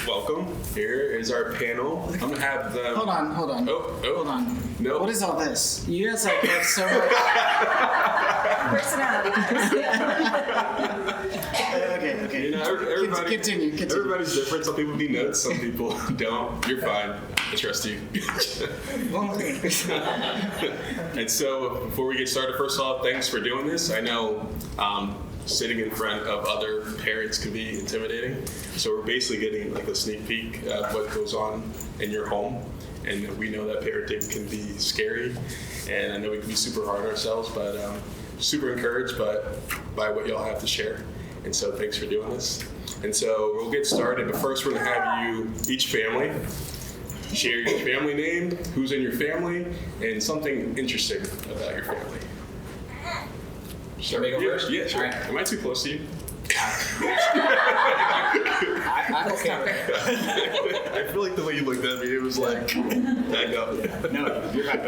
welcome. Here is our panel. I'm gonna have them. Hold on. Hold on. No. What is all this? You guys have so much. Personality. Okay. You know, everybody, Continue. Everybody's different. Some people need notes, some people don't. You're fine. I trust you. And so, before we get started, first off, thanks for doing this. I know sitting in front of other parents can be intimidating. So we're basically getting like a sneak peek of what goes on in your home. And we know that parenting can be scary, and I know we can be super hard on ourselves, but super encouraged by what y'all have to share. And so thanks for doing this. And so we'll get started, but first we're gonna have you, each family, share your family name, who's in your family, and something interesting about your family. Should I go first? Yeah, sure. Right. Am I too close to you? I'm okay with it. I feel like the way you looked at me, it was like, back up. No, you're fine.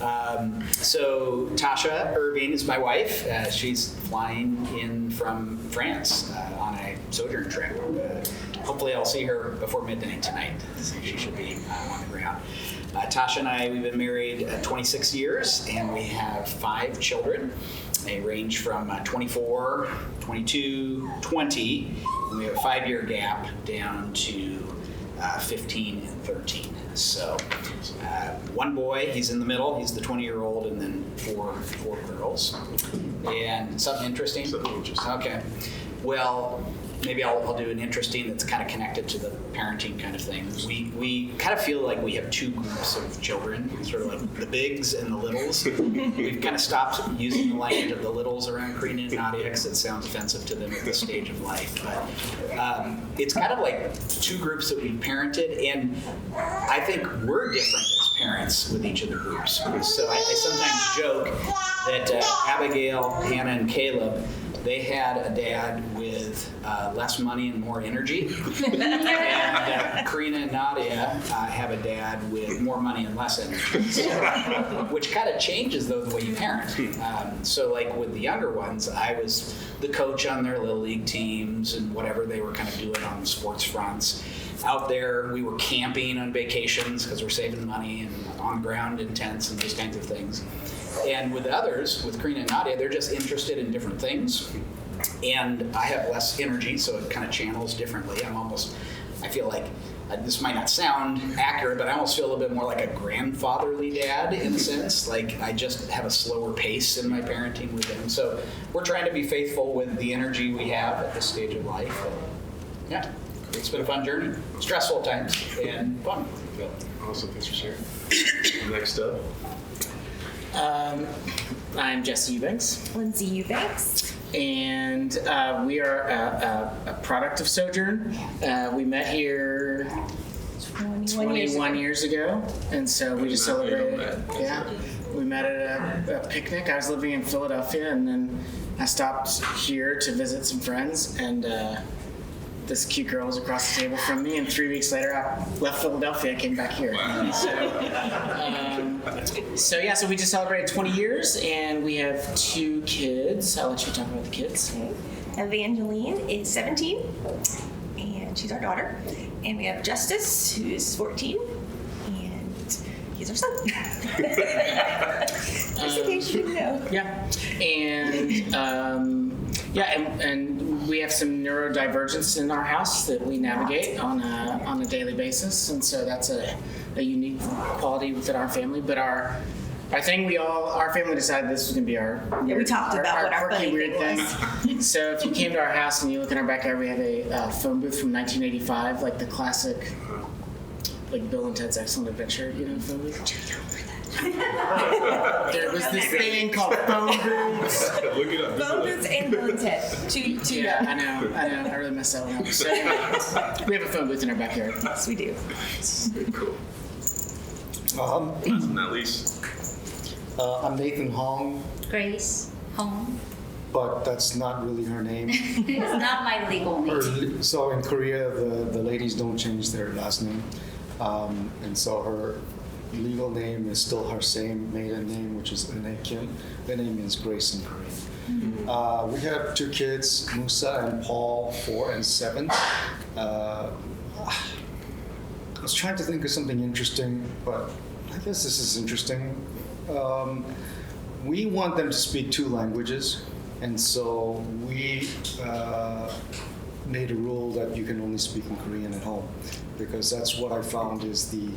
All right. So Tasha Irving is my wife. She's flying in from France on a sojourn trip. Hopefully I'll see her before midnight tonight. So she should be on the ground. Tasha and I, we've been married 26 years, and we have 5 children. They range from 24, 22, 20, and we have a 5-year gap down to 15 and 13. So one boy, he's in the middle, he's the 20-year-old, and then four girls. And something interesting? Okay. Well, maybe I'll do an interesting that's kind of connected to the parenting kind of thing. We kind of feel like we have 2 groups of children, sort of like the bigs and the littles. We've kind of stopped using the language of the littles around Karina and Nadia because it sounds offensive to them at this stage of life. But it's kind of like 2 groups that we've parented, and I think we're different as parents with each of the groups. So I sometimes joke that Abigail, Hannah, and Caleb, they had a dad with less money and more energy. And Karina and Nadia have a dad with more money and less energy. So, which kind of changes, though, the way you parent. So like with the younger ones, I was the coach on their Little League teams and whatever they were kind of doing on the sports fronts. Out there, we were camping on vacations because we're saving money, and on ground in tents and those kinds of things. And with others, with Karina and Nadia, they're just interested in different things. And I have less energy, so it kind of channels differently. I feel like, this might not sound accurate, but I almost feel a little bit more like a grandfatherly dad in a sense. Like I just have a slower pace in my parenting with them. So we're trying to be faithful with the energy we have at this stage of life. And yeah, it's been a fun journey. Stressful at times and fun. Yeah. Awesome, thanks for sharing. Next up. I'm Jesse Eubanks. Lindsay Eubanks. And we are a product of Sojourn. We met here 21 years ago. And so we just celebrated. Yeah. We met at a picnic. I was living in Philadelphia, and then I stopped here to visit some friends, and this cute girl was across the table from me, and 3 weeks later I left Philadelphia and came back here. Wow. So we just celebrated 20 years, and we have 2 kids. I'll let you talk about the kids. Okay. Evangeline is 17, and she's our daughter. And we have Justice, who's 14, and he's our son. Just in case you didn't know. Yeah, and we have some neurodivergence in our house that we navigate on a daily basis, and so that's a unique quality within our family. But our family decided this was going to be our we talked about what our quirky funny weird thing thing. So if you came to our house and you look in our backyard, we have a phone booth from 1985, like the classic, like Bill and Ted's Excellent Adventure, phone booth. There was this thing called phone booths. Look it up. Phone booths and Bill and Ted. Two. Yeah, I know. I really messed that one up. So we have a phone booth in our backyard. Yes, we do. Very cool. Not least. I'm Nathan Hong, Grace Hong. but that's not really her name. It's not my legal name. So in Korea, the ladies don't change their last name. And so her legal name is still her same maiden name, which is Eun Kim. Her name means grace in Korean. We have 2 kids, Musa and Paul, 4 and 7. I was trying to think of something interesting, but I guess this is interesting. We want them to speak 2 languages, and so we made a rule that you can only speak in Korean at home, because that's what I found is the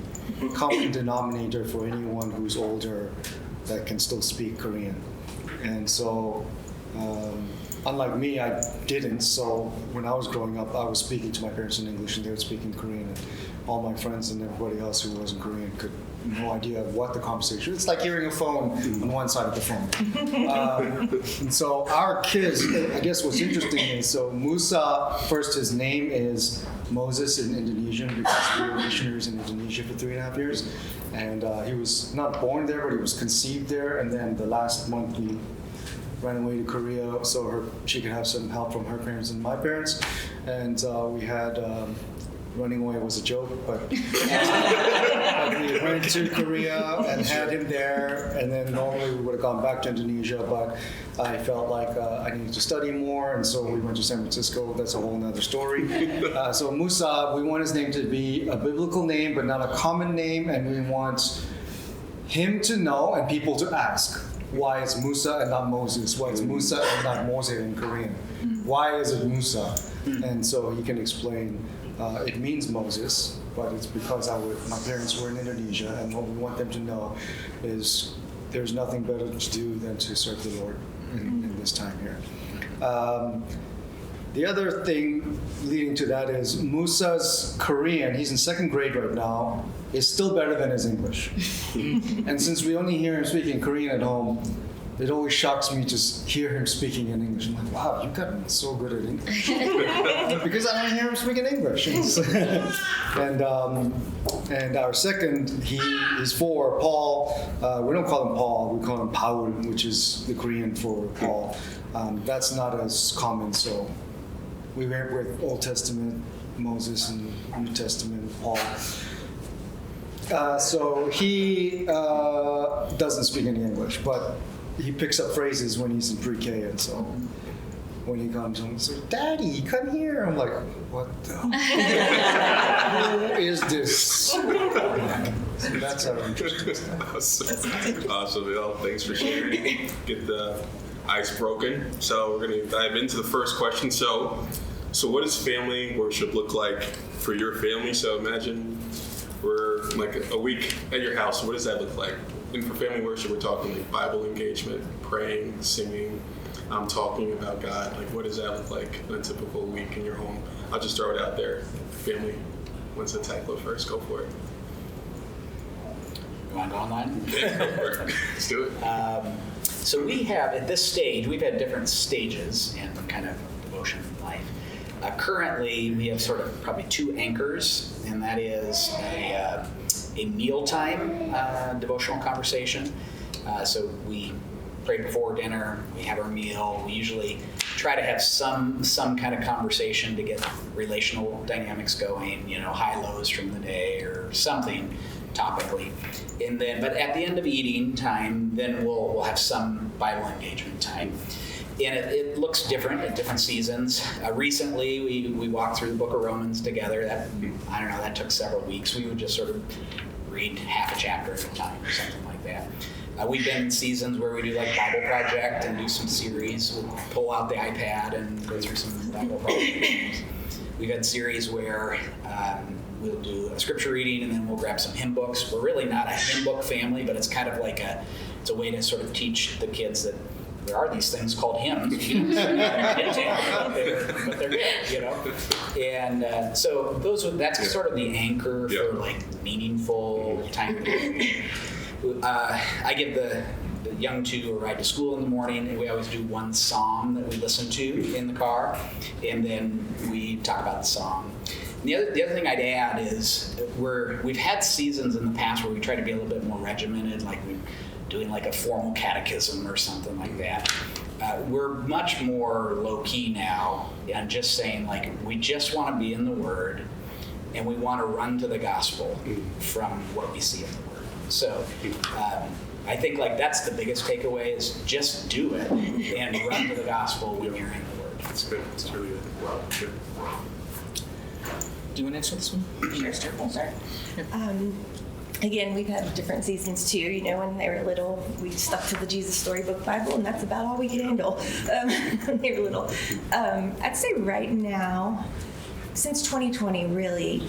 common denominator for anyone who's older that can still speak Korean. And so, unlike me, I didn't. So when I was growing up, I was speaking to my parents in English, and they would speak in Korean. And all my friends and everybody else who wasn't Korean could no idea what the conversation. It's like hearing a phone on one side of the phone. And so our kids, I guess what's interesting is, so Musa, first his name is Moses in Indonesian, because we were missionaries in Indonesia for 3.5 years. And he was not born there, but he was conceived there. And then the last month we ran away to Korea so she could have some help from her parents and my parents. And we had, running away was a joke, but we went to Korea and had him there. And then normally we would have gone back to Indonesia, but I felt like I needed to study more. And so we went to San Francisco. That's a whole nother story. So Musa, we want his name to be a biblical name, but not a common name. And we want him to know and people to ask why it's Musa and not Moses, why it's Musa and not Mose in Korean. Why is it Musa? And so he can explain it means Moses, but it's because my parents were in Indonesia, and what we want them to know is there's nothing better to do than to serve the Lord in this time here. The other thing leading to that is Musa's Korean, he's in 2nd grade right now, is still better than his English. And since we only hear him speaking Korean at home, it always shocks me to hear him speaking in English. I'm like, wow, you've gotten so good at English. Because I don't hear him speaking English. And our second, he is 4, Paul. We don't call him Paul, we call him Paul, which is the Korean for Paul. That's not as common, so we went with Old Testament Moses and New Testament Paul. So he doesn't speak any English, but he picks up phrases when he's in pre-K, and so when he comes home, he's like, "Daddy, come here." I'm like, "What the? Who is this?" So that's our interesting stuff. Awesome, Bill. Thanks for sharing. Get the ice broken. So we're going to dive into the first question. So what does family worship look like for your family? So imagine we're like a week at your house. What does that look like? And for family worship, we're talking like Bible engagement, praying, singing, talking about God. Like, what does that look like in a typical week in your home? I'll just throw it out there. Family wants to tackle it first. Go for it. You want to go online? Yeah, go for it. Let's do it. So we have, at this stage, we've had different stages in kind of devotion life. Currently, we have sort of probably 2 anchors, and that is a mealtime devotional conversation. So we pray before dinner, we have our meal. We usually try to have some kind of conversation to get relational dynamics going, high lows from the day or something topically. And then, but at the end of eating time, then we'll have some Bible engagement time. And it looks different at different seasons. Recently, we walked through the book of Romans together. That took several weeks. We would just sort of read half a chapter at a time or something like that. We've been in seasons where we do like Bible Project and do some series. We'll pull out the iPad and go through some Bible Project. We've had series where we'll do a scripture reading and then we'll grab some hymn books. We're really not a hymn book family, but it's kind of like it's a way to sort of teach the kids that there are these things called hymns, but they're good, And so that's sort of the anchor for like meaningful time. I give the young 2 a ride to school in the morning, and we always do one psalm that we listen to in the car, and then we talk about the psalm. And the other thing I'd add is we've had seasons in the past where we try to be a little bit more regimented, like we're doing like a formal catechism or something like that. We're much more low-key now and just saying like we just want to be in the Word and we want to run to the gospel from what we see in the Word. So I think like that's the biggest takeaway is just do it and run to the gospel when you're in the Word. That's good. That's really good. Wow. Good. Do you want to answer this one? Sure, we'll start. Again, we've had different seasons too. You know, when they were little, we stuck to the Jesus Storybook Bible, and that's about all we could handle when they were little. I'd say right now, since 2020, really,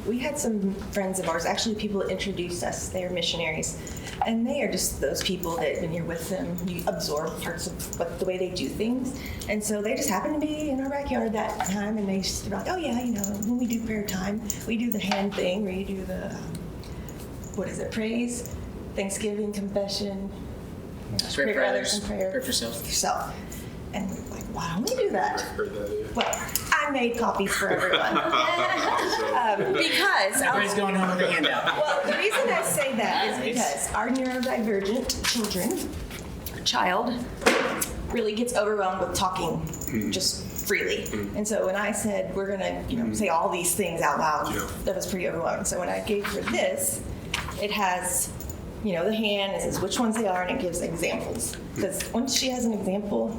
we had some friends of ours, actually people that introduced us, they're missionaries. And they are just those people that when you're with them, you absorb parts of the way they do things. And so they just happened to be in our backyard that time, and they just were like, oh yeah, you know, when we do prayer time, we do the hand thing where you do the, praise, thanksgiving, confession, Pray for others, and prayer pray for yourself. And we're like, why don't we do that? Heard that, yeah. Well, I made copies for everyone. Because Everybody's going home with a handout. well, the reason I say that is because our neurodivergent child really gets overwhelmed with talking just freely. And so when I said we're gonna, say all these things out loud, that was pretty overwhelming. So when I gave her this, it has, the hand, it says which ones they are, and it gives examples. Because once she has an example,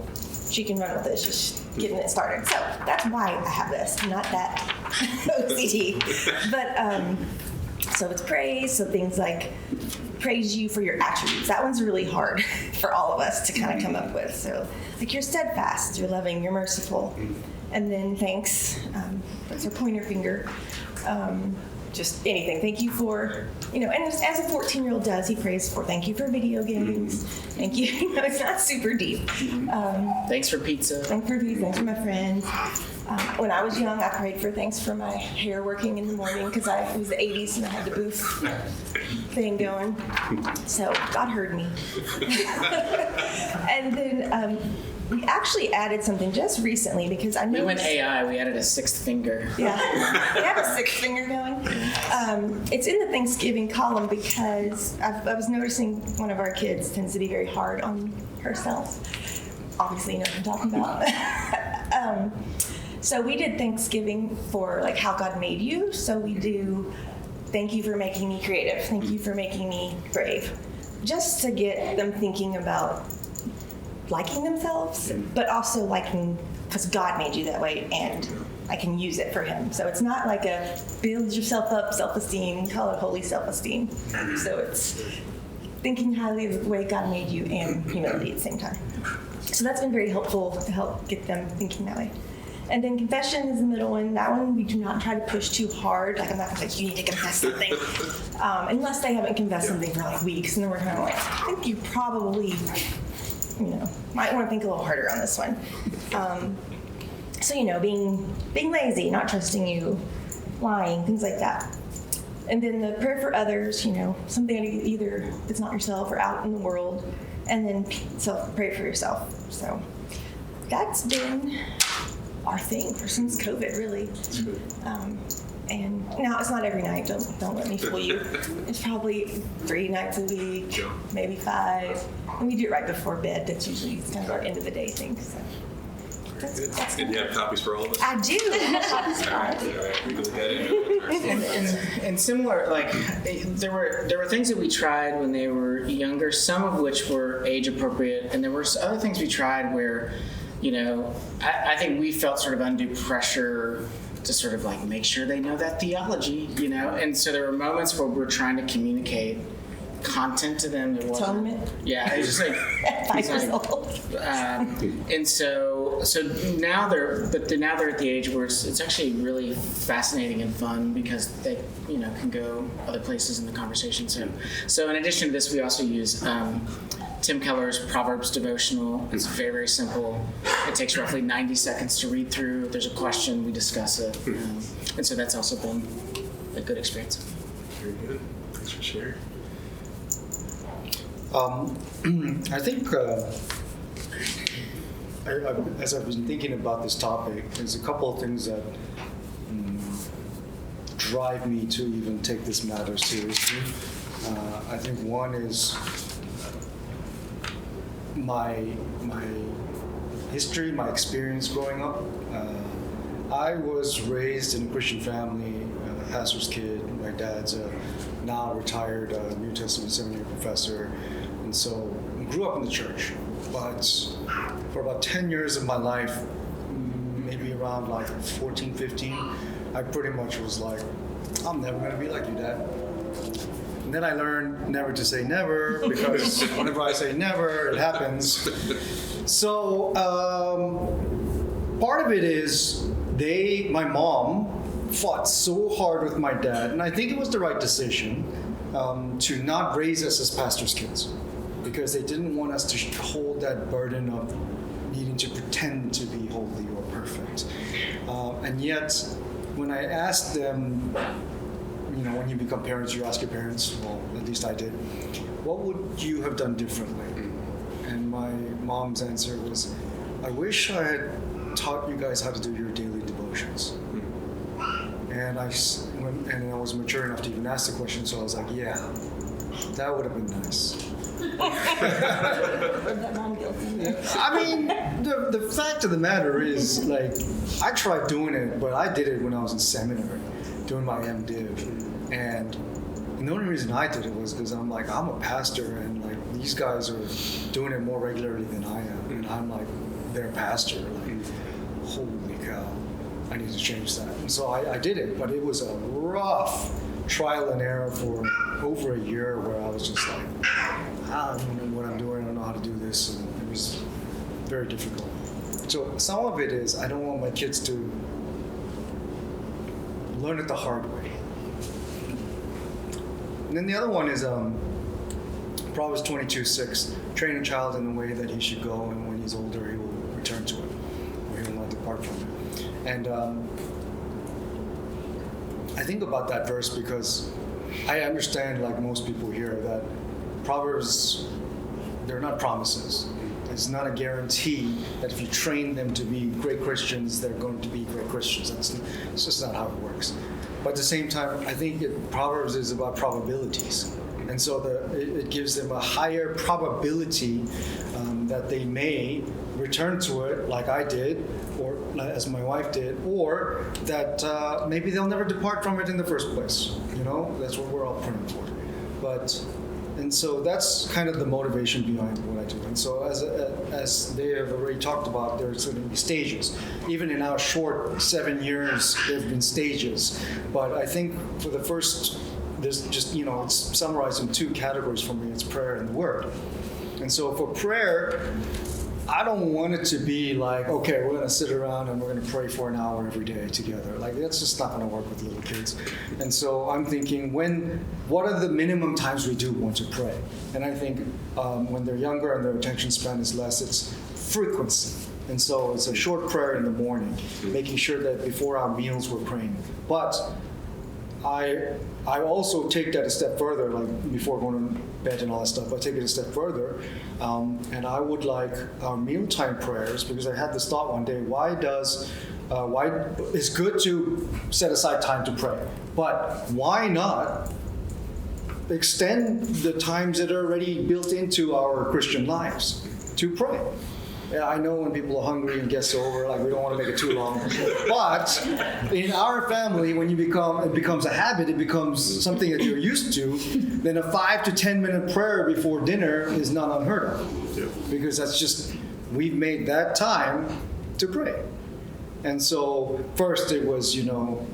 she can run with it. She's getting it started. So that's why I have this, not that OCD. But so it's praise. So things like praise you for your attributes. That one's really hard for all of us to kind of come up with. So like you're steadfast, you're loving, you're merciful. And then thanks. That's her pointer finger. Just anything. Thank you for, and as a 14-year-old does, he prays for, thank you for video games. Thank you. It's not super deep. Thanks for pizza. Thanks for pizza. Thanks for my friends. When I was young, I prayed for thanks for my hair working in the morning because it was the 80s and I had the booth thing going. So God heard me. And then we actually added something just recently because I We noticed. went AI. We added a sixth finger. Yeah, we have a sixth finger going. It's in the Thanksgiving column because I was noticing one of our kids tends to be very hard on herself. Obviously, you know what I'm talking about. So we did Thanksgiving for like how God made you. So we do thank you for making me creative. Thank you for making me brave. Just to get them thinking about liking themselves, but also liking because God made you that way and I can use it for him. So it's not like a build yourself up self-esteem, call it holy self-esteem. So it's thinking highly of the way God made you and humility at the same time. So that's been very helpful to help get them thinking that way. And then confession is the middle one. That one we do not try to push too hard. Like I'm not gonna you need to confess something. Unless they haven't confessed something for like weeks, and then we're kind of like, I think you probably might want to think a little harder on this one. So, being lazy, not trusting you, lying, things like that. And then the prayer for others, something either it's not yourself or out in the world. And then pray for yourself. So that's been our thing since COVID, really. And now it's not every night. Don't let me fool you. It's probably 3 nights a week, maybe 5. And we do it right before bed. That's usually kind of our end of the day thing. So that's And you have copies for all of us? I do. All right, we can look at it. And similar, like there were things that we tried when they were younger, some of which were age appropriate, and there were other things we tried where, I think we felt sort of undue pressure to sort of like make sure they know that theology, and so there were moments where we're trying to communicate content to them that wasn't. Atonement. Yeah, it's just like 5 years old. And so now they're at the age where it's actually really fascinating and fun because they can go other places in the conversation. So in addition to this, we also use Tim Keller's Proverbs devotional. It's very, very simple. It takes roughly 90 seconds to read through. If there's a question, we discuss it. And so that's also been a good experience. Very good. Thanks for sharing. I think as I've been thinking about this topic, there's a couple of things that drive me to even take this matter seriously. I think one is my history, my experience growing up. I was raised in a Christian family, pastor's kid. My dad's a now retired New Testament seminary professor. And so I grew up in the church, but for about 10 years of my life, maybe around like 14, 15, I pretty much was like, I'm never going to be like you, Dad. And then I learned never to say never, because whenever I say never, it happens. So part of it is my mom fought so hard with my dad, and I think it was the right decision to not raise us as pastors' kids, because they didn't want us to hold that burden of needing to pretend to be holy or perfect. And yet, when I asked them, when you become parents, you ask your parents, well, at least I did, what would you have done differently? And my mom's answer was, I wish I had taught you guys how to do your daily devotions. And I was mature enough to even ask the question, so I was like, yeah, that would have been nice. I mean, the fact of the matter is, like, I tried doing it, but I did it when I was in seminary, doing my MDiv. And the only reason I did it was because I'm a pastor, and like these guys are doing it more regularly than I am, and I'm like their pastor. Like, holy cow, I need to change that. And so I did it, but it was a rough trial and error for over a year, where I was just like, I don't know what I'm doing, I don't know how to do this, and it was very difficult. So some of it is I don't want my kids to learn it the hard way. And then the other one is Proverbs 22:6, train a child in the way that he should go, and when he's older he will return to it, or he will not depart from it. And I think about that verse because I understand, like most people here, that Proverbs, they're not promises. It's not a guarantee that if you train them to be great Christians, they're going to be great Christians. It's just not how it works. But at the same time, I think Proverbs is about probabilities. And so it gives them a higher probability that they may return to it like I did, or as my wife did, or that maybe they'll never depart from it in the first place. That's what we're all praying for. And so that's kind of the motivation behind what I do. And so as they have already talked about, there's going to be stages. Even in our short 7 years, there have been stages. But I think for the first, there's just, it's summarized in 2 categories for me. It's prayer and the word. And so for prayer, I don't want it to be like, okay, we're going to sit around and we're going to pray for an hour every day together. Like, that's just not going to work with little kids. And so I'm thinking, what are the minimum times we do want to pray? And I think when they're younger and their attention span is less, it's frequency. And so it's a short prayer in the morning, making sure that before our meals we're praying. But I also take that a step further, like before going to bed and all that stuff, I take it a step further. And I would like our mealtime prayers, because I had this thought one day, why it's good to set aside time to pray, but why not extend the times that are already built into our Christian lives to pray? Yeah, I know when people are hungry and guests are over, like, we don't want to make it too long. But in our family, when it becomes a habit, it becomes something that you're used to, then a 5 to 10 minute prayer before dinner is not unheard of. Yeah. Because that's just, we've made that time to pray. And so first it was,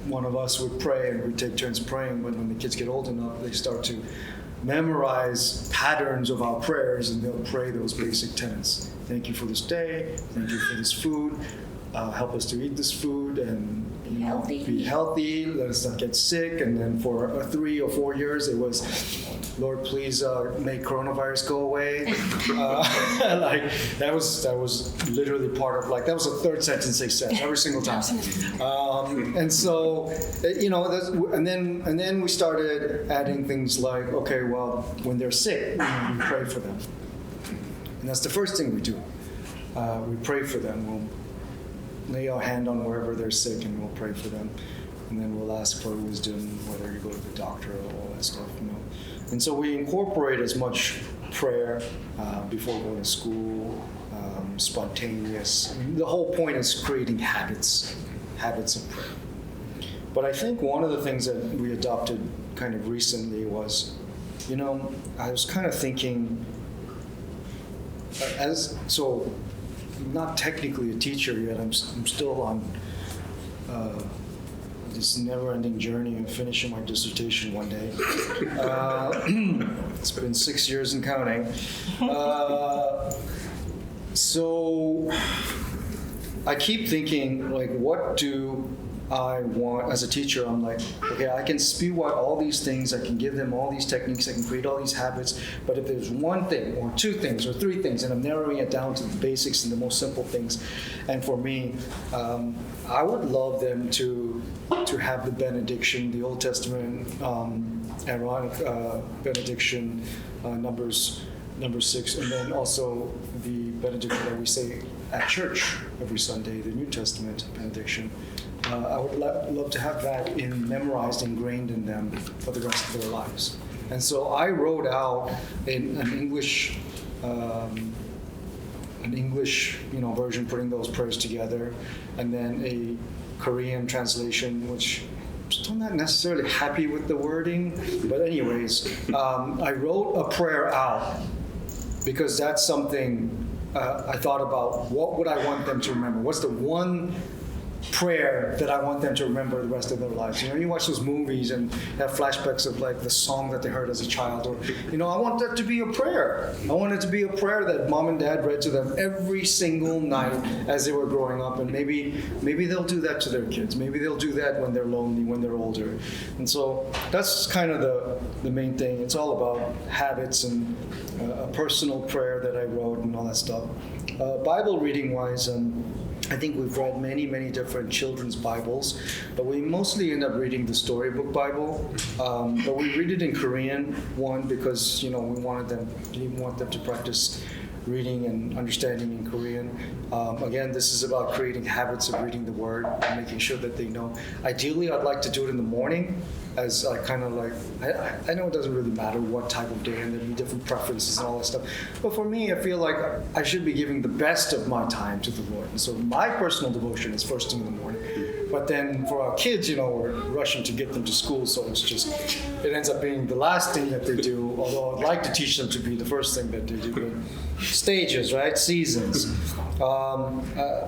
one of us would pray and we'd take turns praying, but when the kids get old enough, they start to memorize patterns of our prayers, and they'll pray those basic tenets. Thank you for this day. Thank you for this food. Help us to eat this food and be healthy. Let us not get sick. And then for 3 or 4 years, it was, Lord, please make coronavirus go away. Like that was literally part of, like, that was the third sentence they said every single time. And so and then we started adding things like, okay, well, when they're sick, we pray for them. And that's the first thing we do. We pray for them. We'll lay our hand on wherever they're sick and we'll pray for them. And then we'll ask for wisdom, whether you go to the doctor or all that stuff. And so we incorporate as much prayer before going to school, spontaneous. The whole point is creating habits of prayer. But I think one of the things that we adopted kind of recently was, I was kind of thinking, I'm not technically a teacher yet. I'm still on this never-ending journey of finishing my dissertation one day. It's been 6 years and counting. So I keep thinking, like, what do I want as a teacher? I'm like, okay, I can spew out all these things, I can give them all these techniques, I can create all these habits, but if there's one thing or two things or three things, and I'm narrowing it down to the basics and the most simple things, and for me, I would love them to have the benediction, the Old Testament Aaronic benediction, Numbers 6, and then also the benediction that we say at church every Sunday, the New Testament benediction. I would love to have that memorized, ingrained in them for the rest of their lives. And so I wrote out an English version, putting those prayers together, and then a Korean translation, which I'm still not necessarily happy with the wording, but anyways, I wrote a prayer out because that's something I thought about. What would I want them to remember? What's the one prayer that I want them to remember the rest of their lives? You know, you watch those movies and have flashbacks of like the song that they heard as a child, or, you know, I want that to be a prayer. I want it to be a prayer that mom and dad read to them every single night as they were growing up, and maybe they'll do that to their kids. Maybe they'll do that when they're lonely, when they're older. And so that's kind of the main thing. It's all about habits and a personal prayer that I wrote and all that stuff. Bible reading wise, I think we've read many different children's Bibles, but we mostly end up reading the Storybook Bible. But we read it in Korean, one, because, you know, we didn't want them to practice reading and understanding in Korean. Again, this is about creating habits of reading the Word and making sure that they know. Ideally, I'd like to do it in the morning, as I kind of like, I know it doesn't really matter what type of day, and there'll be different preferences and all that stuff. But for me, I feel like I should be giving the best of my time to the Lord. And so my personal devotion is first thing in the morning. But then for our kids, you know, we're rushing to get them to school, so it ends up being the last thing that they do, although I'd like to teach them to be the first thing that they do. But stages, right? Seasons.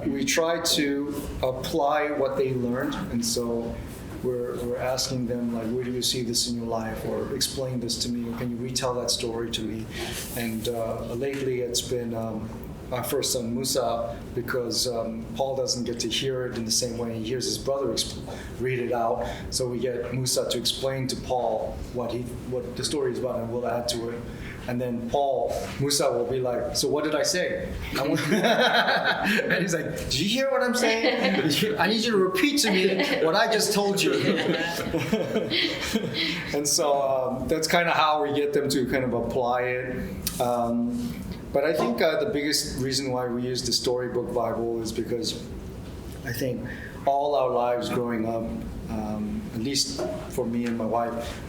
We try to apply what they learned, and so we're asking them, like, where do you see this in your life, or explain this to me, or can you retell that story to me? And lately it's been our first son Musa, because Paul doesn't get to hear it in the same way he hears his brother read it out. So we get Musa to explain to Paul what the story is about, and we'll add to it. And then Musa will be like, so what did I say? And he's like, did you hear what I'm saying? I need you to repeat to me what I just told you. And so that's kind of how we get them to kind of apply it. But I think the biggest reason why we use the Storybook Bible is because I think all our lives growing up, at least for me and my wife,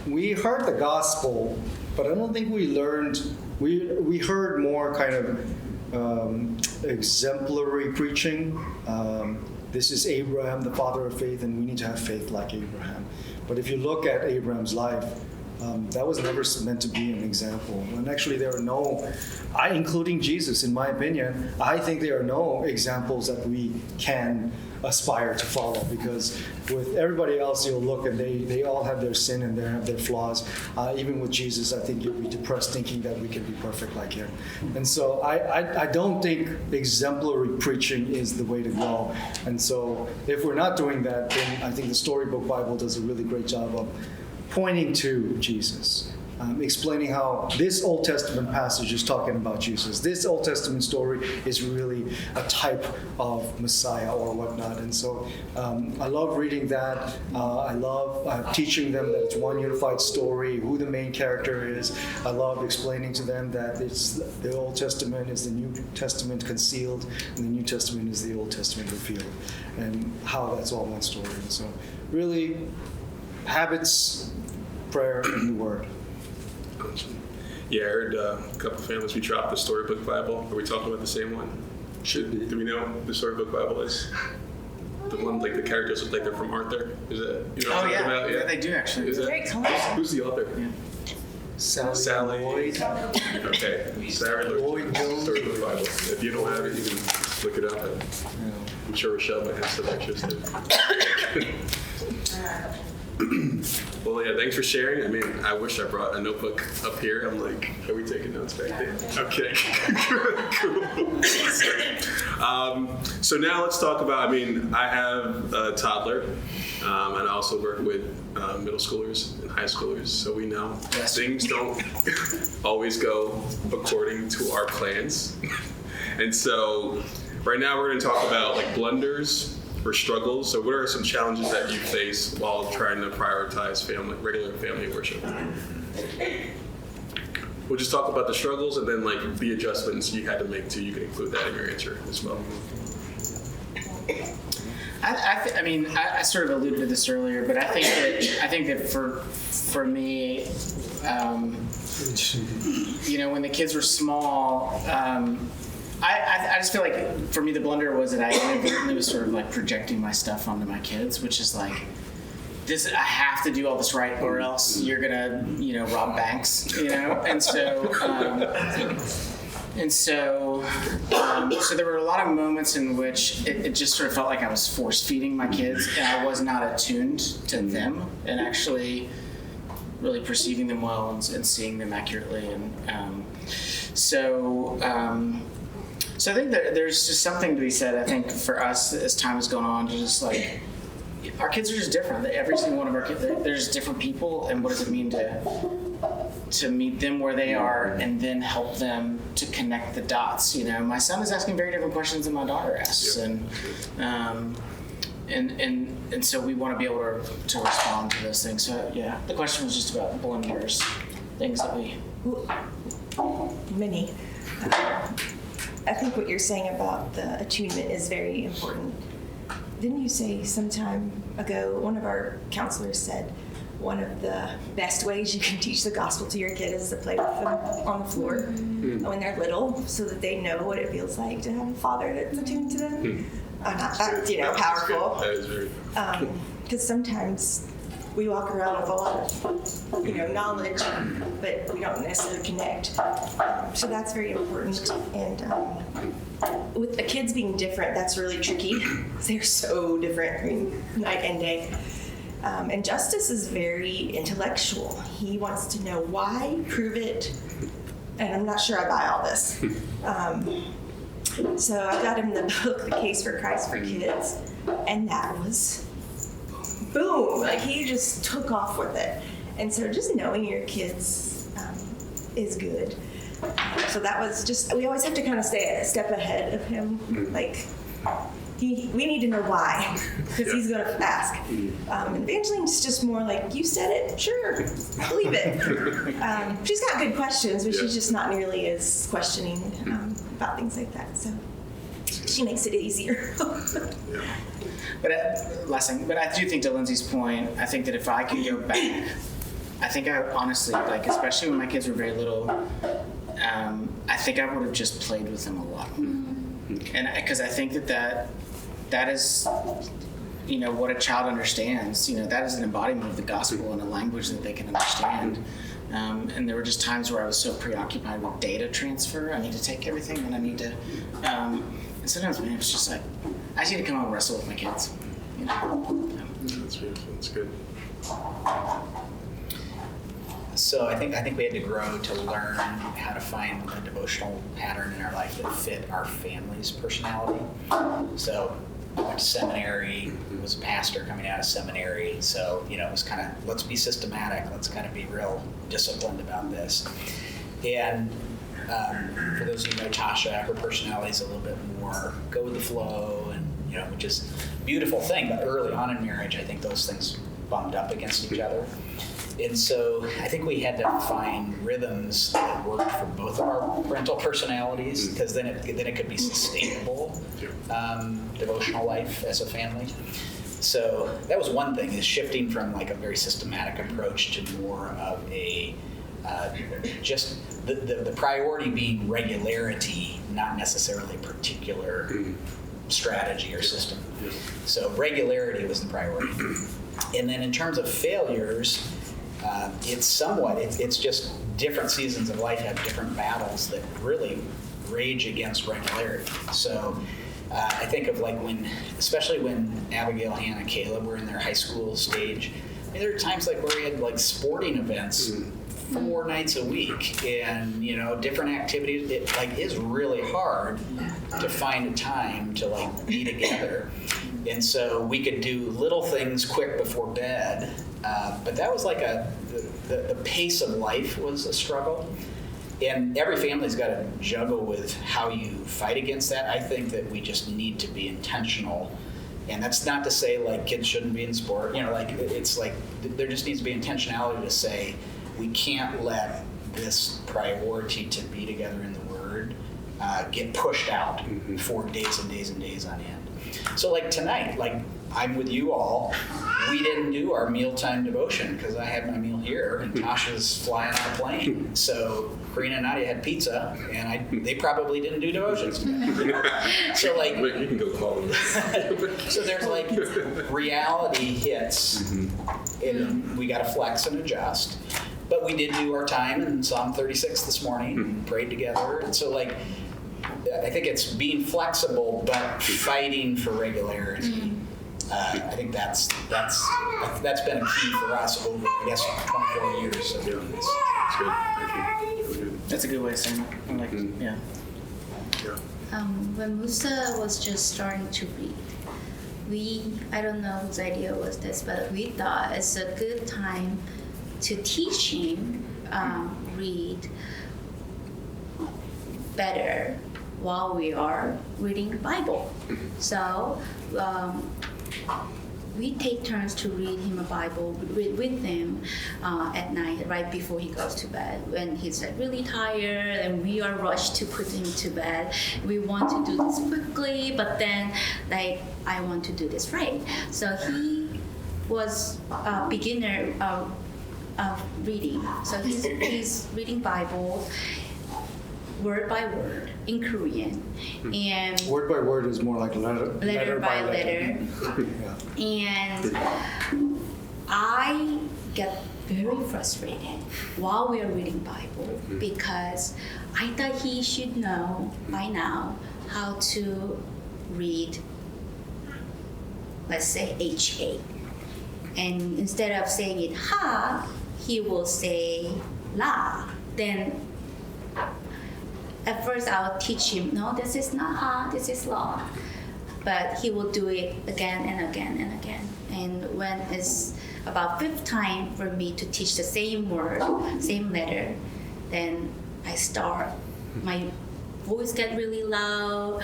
we heard the gospel, but I don't think we learned, we heard more kind of exemplary preaching. This is Abraham, the father of faith, and we need to have faith like Abraham. But if you look at Abraham's life, that was never meant to be an example. And actually there are no, including Jesus, in my opinion, I think there are no examples that we can aspire to follow, because with everybody else you'll look and they all have their sin and they have their flaws. Even with Jesus, I think you'll be depressed thinking that we can be perfect like him. And so I don't think exemplary preaching is the way to go. And so if we're not doing that, then I think the Storybook Bible does a really great job of pointing to Jesus, explaining how this Old Testament passage is talking about Jesus. This Old Testament story is really a type of Messiah or whatnot. And so I love reading that. I love teaching them that it's one unified story, who the main character is. I love explaining to them that the Old Testament is the New Testament concealed, and the New Testament is the Old Testament revealed, and how that's all one story. And so really, habits, prayer, and the Word. Yeah, I heard a couple families, we dropped the Storybook Bible. Are we talking about the same one? Should be. Do we know what the Storybook Bible is? The one, like, the characters look like they're from Arthur? Is that, you know what I'm talking about? Yeah, they do actually. Is that, Very colorful. who's the author? Yeah. Sally Lloyd. Okay, Sally Lloyd Jones. Storybook Bible. If you don't have it, you can look it up. And I'm sure Rochelle might have some extras too. Well, yeah, thanks for sharing. I mean, I wish I brought a notebook up here. I'm like, are we taking notes back there? Okay, cool. So now let's talk about, I mean, I have a toddler, and I also work with middle schoolers and high schoolers, so we know things don't always go according to our plans. And so right now we're going to talk about like blunders or struggles. So what are some challenges that you face while trying to prioritize regular family worship? We'll just talk about the struggles and then like the adjustments you had to make too. You can include that in your answer as well. I mean, I sort of alluded to this earlier, but I think that for me, you know, when the kids were small, I just feel like for me the blunder was that I inadvertently was sort of like projecting my stuff onto my kids, which is like, this, I have to do all this right or else you're gonna, you know, rob banks, you know? So there were a lot of moments in which it just sort of felt like I was force feeding my kids and I was not attuned to them and actually really perceiving them well and seeing them accurately. And so I think that there's just something to be said, I think, for us as time has gone on, to just like, our kids are just different. Every single one of our kids, they're just different people, and what does it mean to meet them where they are and then help them to connect the dots? You know, my son is asking very different questions than my daughter asks, and so we want to be able to respond to those things. So yeah, the question was just about blunders, things that we... Many. I think what you're saying about the attunement is very important. Didn't you say some time ago, one of our counselors said, one of the best ways you can teach the gospel to your kid is to play with them on the floor when they're little, so that they know what it feels like to have a father that's attuned to them. That's, you know, powerful. That is very Because sometimes we walk around with a lot of, you know, knowledge, but we don't necessarily connect. So that's very important. And with the kids being different, that's really tricky. They're so different, I mean, night and day. And Justice is very intellectual. He wants to know why, prove it, and I'm not sure I buy all this. So I got him the book, The Case for Christ for Kids, and that was boom, like he just took off with it. And so just knowing your kids is good. So that was just, we always have to kind of stay a step ahead of him. Like, we need to know why, because he's going to ask. And Evangeline's just more like, you said it, sure, believe it. She's got good questions, but she's just not nearly as questioning about things like that. So she makes it easier. But last thing, but I do think, to Lindsay's point, I think that if I could go back, I think I honestly, like, especially when my kids were very little, I think I would have just played with them a lot more. And because I think that is, you know, what a child understands. You know, that is an embodiment of the gospel in a language that they can understand. And there were just times where I was so preoccupied with data transfer. I need to take everything, and I need to. And sometimes, man, it's just like, I just need to come out and wrestle with my kids. You know. That's beautiful. That's good. So I think we had to grow to learn how to find a devotional pattern in our life that fit our family's personality. So I went to seminary, was a pastor coming out of seminary, so, you know, it was kind of, let's be systematic, let's kind of be real disciplined about this. And for those of you who know Tasha, her personality is a little bit more go with the flow, and, you know, which is a beautiful thing, but early on in marriage, I think those things bumped up against each other. And so I think we had to find rhythms that worked for both of our parental personalities, because then it could be sustainable devotional life as a family. So that was one thing, is shifting from like a very systematic approach to more of a just the priority being regularity, not necessarily a particular strategy or system. So regularity was the priority. And then in terms of failures, it's just different seasons of life have different battles that really rage against regularity. So I think of like especially when Abigail, Hannah, Caleb were in their high school stage. I mean, there were times like where we had like sporting events 4 nights a week, and different activities. It like is really hard to find a time to like be together, and so we could do little things quick before bed. But that was like the pace of life was a struggle. And every family's got to juggle with how you fight against that. I think that we just need to be intentional. And that's not to say like kids shouldn't be in sport. Like it's like there just needs to be intentionality to say we can't let this priority to be together in the Word get pushed out for days and days and days on end. So like tonight, like I'm with you all. We didn't do our mealtime devotion because I had my meal here and Tasha's flying on a plane. So Karina and Nadia had pizza, and they probably didn't do devotions today. So like, You can go call them. so there's like reality hits, and we got to flex and adjust. But we did do our time in Psalm 36 this morning, and prayed together, and so like. I think it's being flexible but fighting for regularity. I think that's been a key for us over, I guess, 24 years of doing this. That's good. Thank you. Really good. That's a good way of saying it. I like it. Yeah. Yeah. When Musa was just starting to read, I don't know whose idea was this, but we thought it's a good time to teach him read better while we are reading the Bible. So we take turns to read him a Bible, read with him at night, right before he goes to bed. When he's like really tired and we are rushed to put him to bed, we want to do this quickly, but then like I want to do this right. So he was a beginner of reading. So he's reading Bible word by word in Korean, and Word by word is more like letter by letter. Yeah. And I get very frustrated while we are reading Bible because I thought he should know by now how to read, let's say HA. And instead of saying it ha, he will say la. Then at first I'll teach him, no, this is not ha, this is la. But he will do it again and again and again. And when it's about 5th time for me to teach the same word, same letter, then I start, my voice get really loud.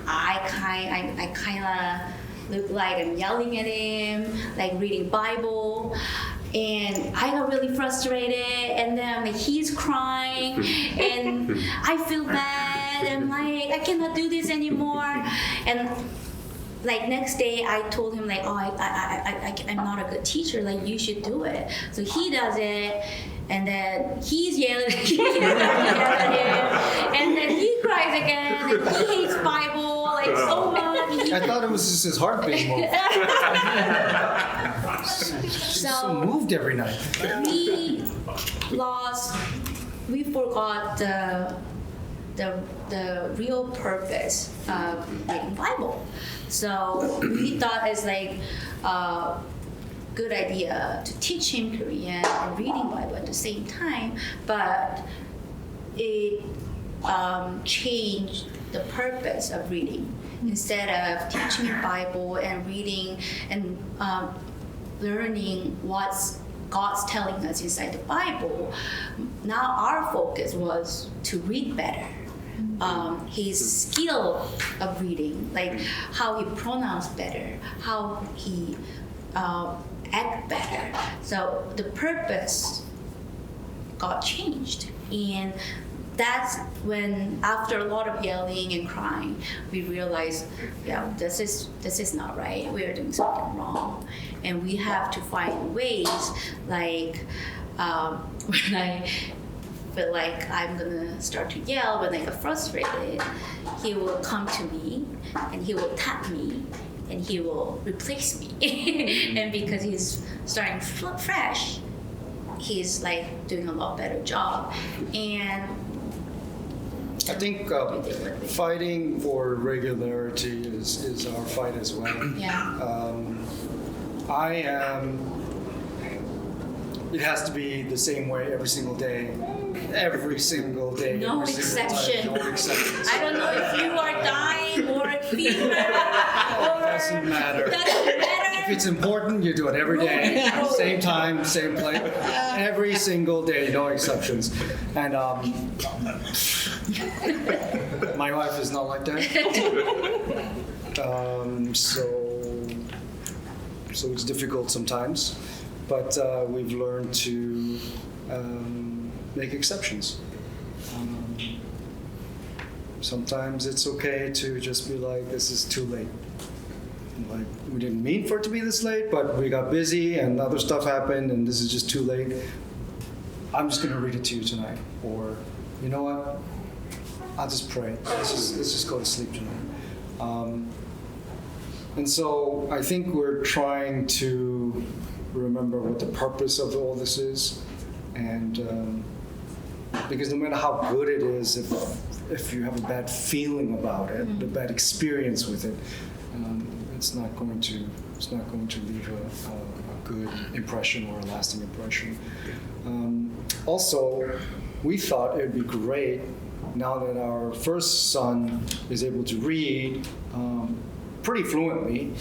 I kind of look like I'm yelling at him, like reading Bible. And I got really frustrated, and then like, he's crying, and I feel bad, and like I cannot do this anymore. And like next day, I told him like, oh, I'm not a good teacher. Like you should do it. So he does it, and then he's yelling at him, and then he cries again, and he hates Bible like so much. I thought it was just his heart being moved. So moved every night. We forgot the real purpose of reading Bible. So we thought it's like a good idea to teach him Korean and reading Bible at the same time, but it changed the purpose of reading. Instead of teaching him Bible and reading and learning what's God's telling us inside the Bible, now our focus was to read better. His skill of reading, like how he pronounced better, how he act better. So the purpose got changed, and that's when, after a lot of yelling and crying, we realized, yeah, this is not right. We are doing something wrong, and we have to find ways. Like when I feel like I'm gonna start to yell, when I get frustrated, he will come to me and he will tap me and he will replace me. And because he's starting fresh, he's like doing a lot better job. And I think fighting for regularity is our fight as well. Yeah. I am. It has to be the same way every single day. Every single day. No every single time. exception. No exceptions. I don't know if you are dying or a fever or Doesn't matter. doesn't matter. If it's important, you do it every day, No. same time, same place, every single day, no exceptions. And my wife is not like that. So it's difficult sometimes, but we've learned to make exceptions. Sometimes it's okay to just be like, this is too late. Like, we didn't mean for it to be this late, but we got busy and other stuff happened and this is just too late. I'm just gonna read it to you tonight. Or, you know what? I'll just pray. Let's just go to sleep tonight. And so I think we're trying to remember what the purpose of all this is. And because no matter how good it is, if you have a bad feeling about it, a bad experience with it, it's not going to leave a good impression or a lasting impression. Also, we thought it would be great now that our first son is able to read pretty fluently.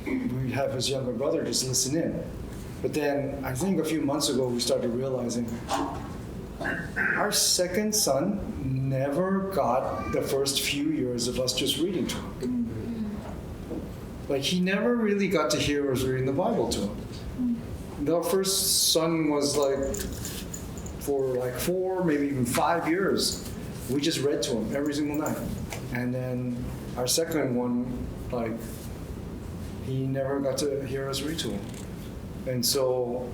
We have his younger brother just listen in. But then I think a few months ago we started realizing our second son never got the first few years of us just reading to him. Like, he never really got to hear us reading the Bible to him. Our first son was like, for like 4, maybe even 5 years, we just read to him every single night. And then our second one, like, he never got to hear us read to him. And so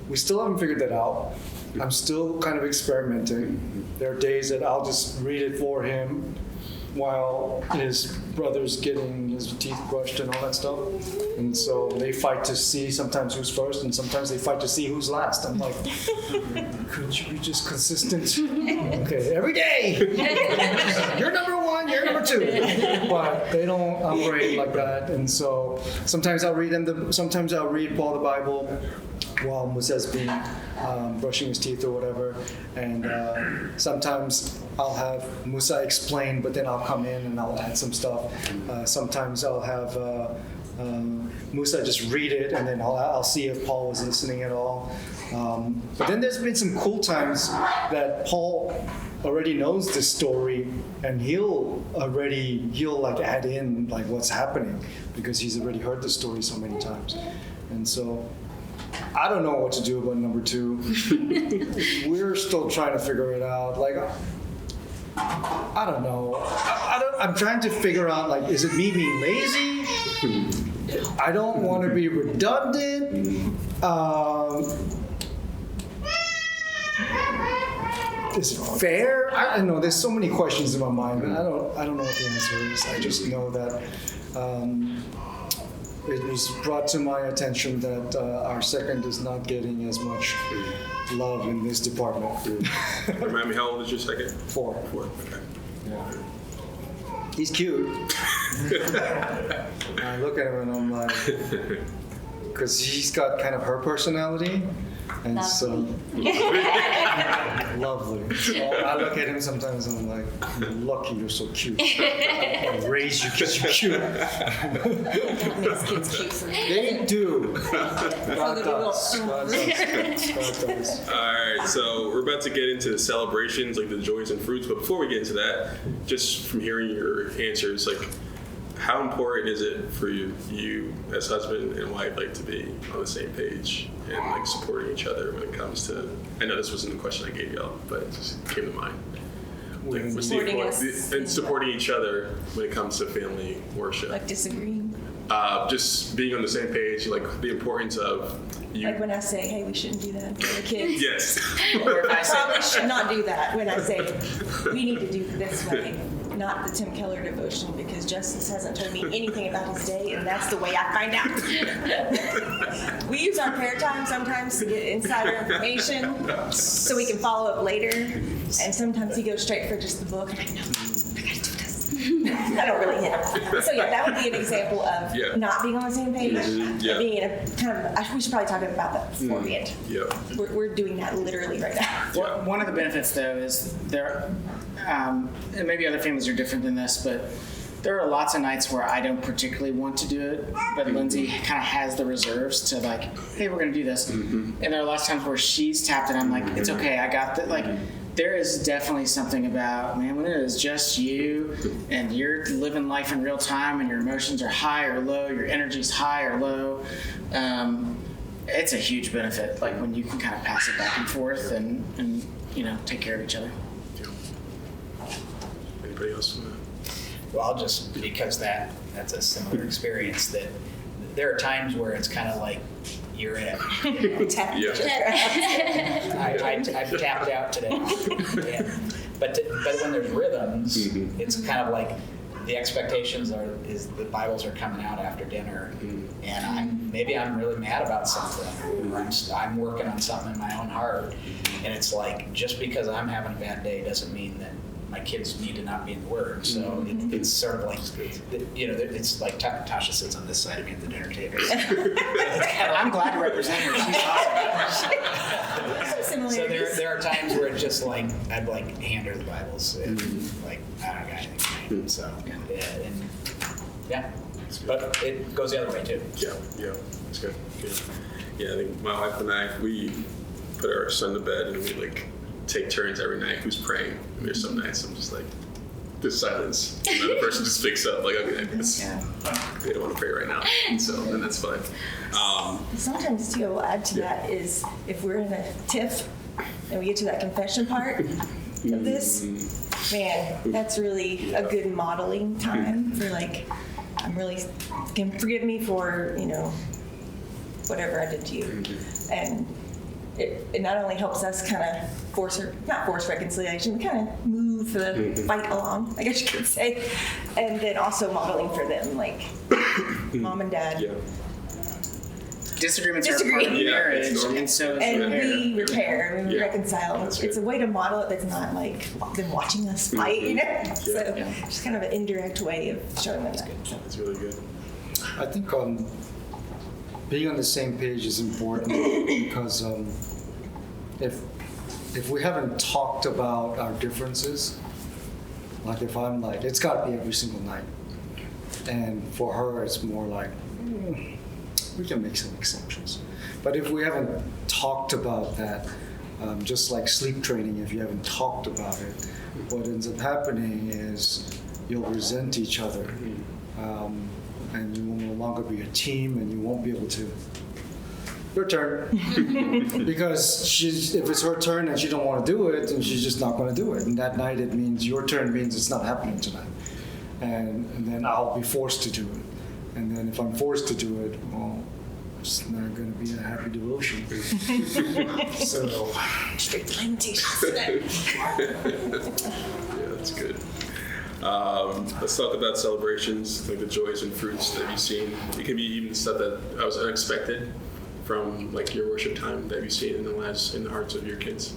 we still haven't figured that out. I'm still kind of experimenting. There are days that I'll just read it for him while his brother's getting his teeth brushed and all that stuff. And so they fight to see sometimes who's first and sometimes they fight to see who's last. I'm like, could you be just consistent? Okay, every day. You're number 1, you're number 2. But they don't operate like that. And so sometimes I'll read sometimes I'll read Paul the Bible while Musa's being brushing his teeth or whatever. And sometimes I'll have Musa explain, but then I'll come in and I'll add some stuff. Sometimes I'll have Musa just read it, and then I'll see if Paul was listening at all. But then there's been some cool times that Paul already knows this story, and he'll like add in like what's happening because he's already heard the story so many times. And so I don't know what to do about number 2. We're still trying to figure it out. Like, I don't know. I'm trying to figure out, like, is it me being lazy? I don't want to be redundant. Is it fair? I don't know. There's so many questions in my mind. I don't know what the answer is. I just know that it was brought to my attention that our second is not getting as much love in this department. Remind me, how old is your second? 4. 4. Okay. Yeah. He's cute. I look at him and I'm like, because he's got kind of her personality. And Lovely. so, lovely. So I look at him sometimes and I'm like, you're lucky you're so cute. I raised you because you're cute. Makes kids cute for me. They do. God does. God does. All right, so we're about to get into the celebrations, like the joys and fruits. But before we get into that, just from hearing your answers, like, how important is it for you as husband and wife, like, to be on the same page and like supporting each other when it comes to? I know this wasn't the question I gave y'all, but it just came to mind. Like, what's the Supporting importance us. and supporting each other when it comes to family worship? Like disagreeing. Just being on the same page, like the importance of you. Like when I say, hey, we shouldn't do that in front of the kids. Yes. Or if I I say, probably should not do that when I say, we need to do it this way. not the Tim Keller devotion because Justice hasn't told me anything about his day, and that's the way I find out. We use our prayer time sometimes to get insider information so we can follow up later, and sometimes he goes straight for just the book, and I know, I gotta do this. I don't really hit. So yeah, that would be an example of not being on the same page, being in a kind of, we should probably talk about that beforehand. We're doing that literally right now. Well, one of the benefits, though, is there, and maybe other families are different than this, but there are lots of nights where I don't particularly want to do it, but Lindsay kind of has the reserves to like, hey, we're going to do this. And there are lots of times where she's tapped and I'm like, it's okay, I got that. Like, there is definitely something about, man, when it is just you and you're living life in real time and your emotions are high or low, your energy's high or low, it's a huge benefit. Like when you can kind of pass it back and forth and you know, take care of each other. Anybody else? Well, just because that's a similar experience, that there are times where it's kind of like you're it. I've tapped out today. But when there's rhythms, it's kind of like the expectations is the Bibles are coming out after dinner, and maybe I'm really mad about something, or I'm working on something in my own heart, and it's like just because I'm having a bad day doesn't mean that my kids need to not be in the Word. So it's sort of like, you know, it's like Tasha sits on this side of me at the dinner table. I'm glad to represent her. She's awesome. So there are times where it's just like, I'd like hand her the Bibles and like, I don't got anything. So, but it goes the other way too. Yeah, that's good. Yeah, I think my wife and I, we put our son to bed and we like take turns every night who's praying. And there's some nights I'm just like, there's silence. And then the person just picks up like, okay, I guess they don't want to pray right now. And so then that's fine. Sometimes too, I'll add to that is if we're in a tiff and we get to that confession part of this, man, that's really a good modeling time for like, I'm really, can forgive me for, you know, whatever I did to you. And it not only helps us kind of not force reconciliation, but kind of move the fight along, I guess you could say. And then also modeling for them, like mom and dad. Disagreements are part of marriage, and so we repair and we reconcile. That's it's a way to model it that's not like them watching us fight, you know? So it's kind of an indirect way of showing them that. That's really good. I think being on the same page is important because if we haven't talked about our differences, like if I'm like, it's got to be every single night, and for her it's more like, we can make some exceptions. But if we haven't talked about that, just like sleep training, if you haven't talked about it, what ends up happening is you'll resent each other. And you will no longer be a team, and you won't be able to. Your turn, because if it's her turn and she don't want to do it, then she's just not going to do it. And that night, it means your turn means it's not happening tonight, and then I'll be forced to do it. And then if I'm forced to do it, well, it's not going to be a happy devotion. So Strict limitations. That's good. Let's talk about celebrations, like the joys and fruits that you've seen. It can be even stuff that was unexpected from like your worship time that you've seen in the lives, in the hearts of your kids.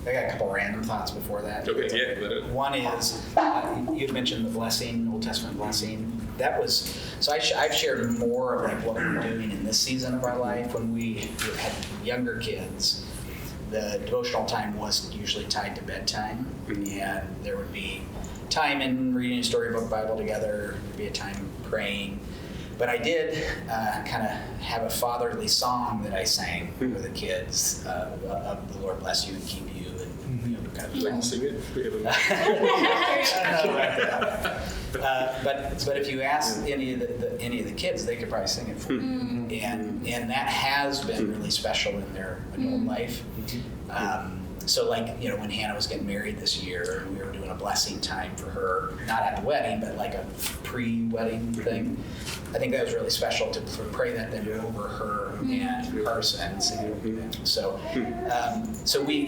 I got a couple random thoughts before that. Okay, One is, you had mentioned the blessing, Old Testament blessing. That was, so I've shared more of like what we're doing in this season of our life. When we had younger kids, the devotional time was usually tied to bedtime, and there would be time in reading a storybook Bible together, there'd be a time praying. But I did kind of have a fatherly song that I sang for the kids of the Lord bless you and keep you, and you know, kind of. Like sing it. But if you ask any of the kids, they could probably sing it for you, and that has been really special in their adult life. So like, you know, when Hannah was getting married this year, and we were doing a blessing time for her, not at the wedding, but like a pre-wedding thing. I think that was really special to pray that then over her and Carson. So we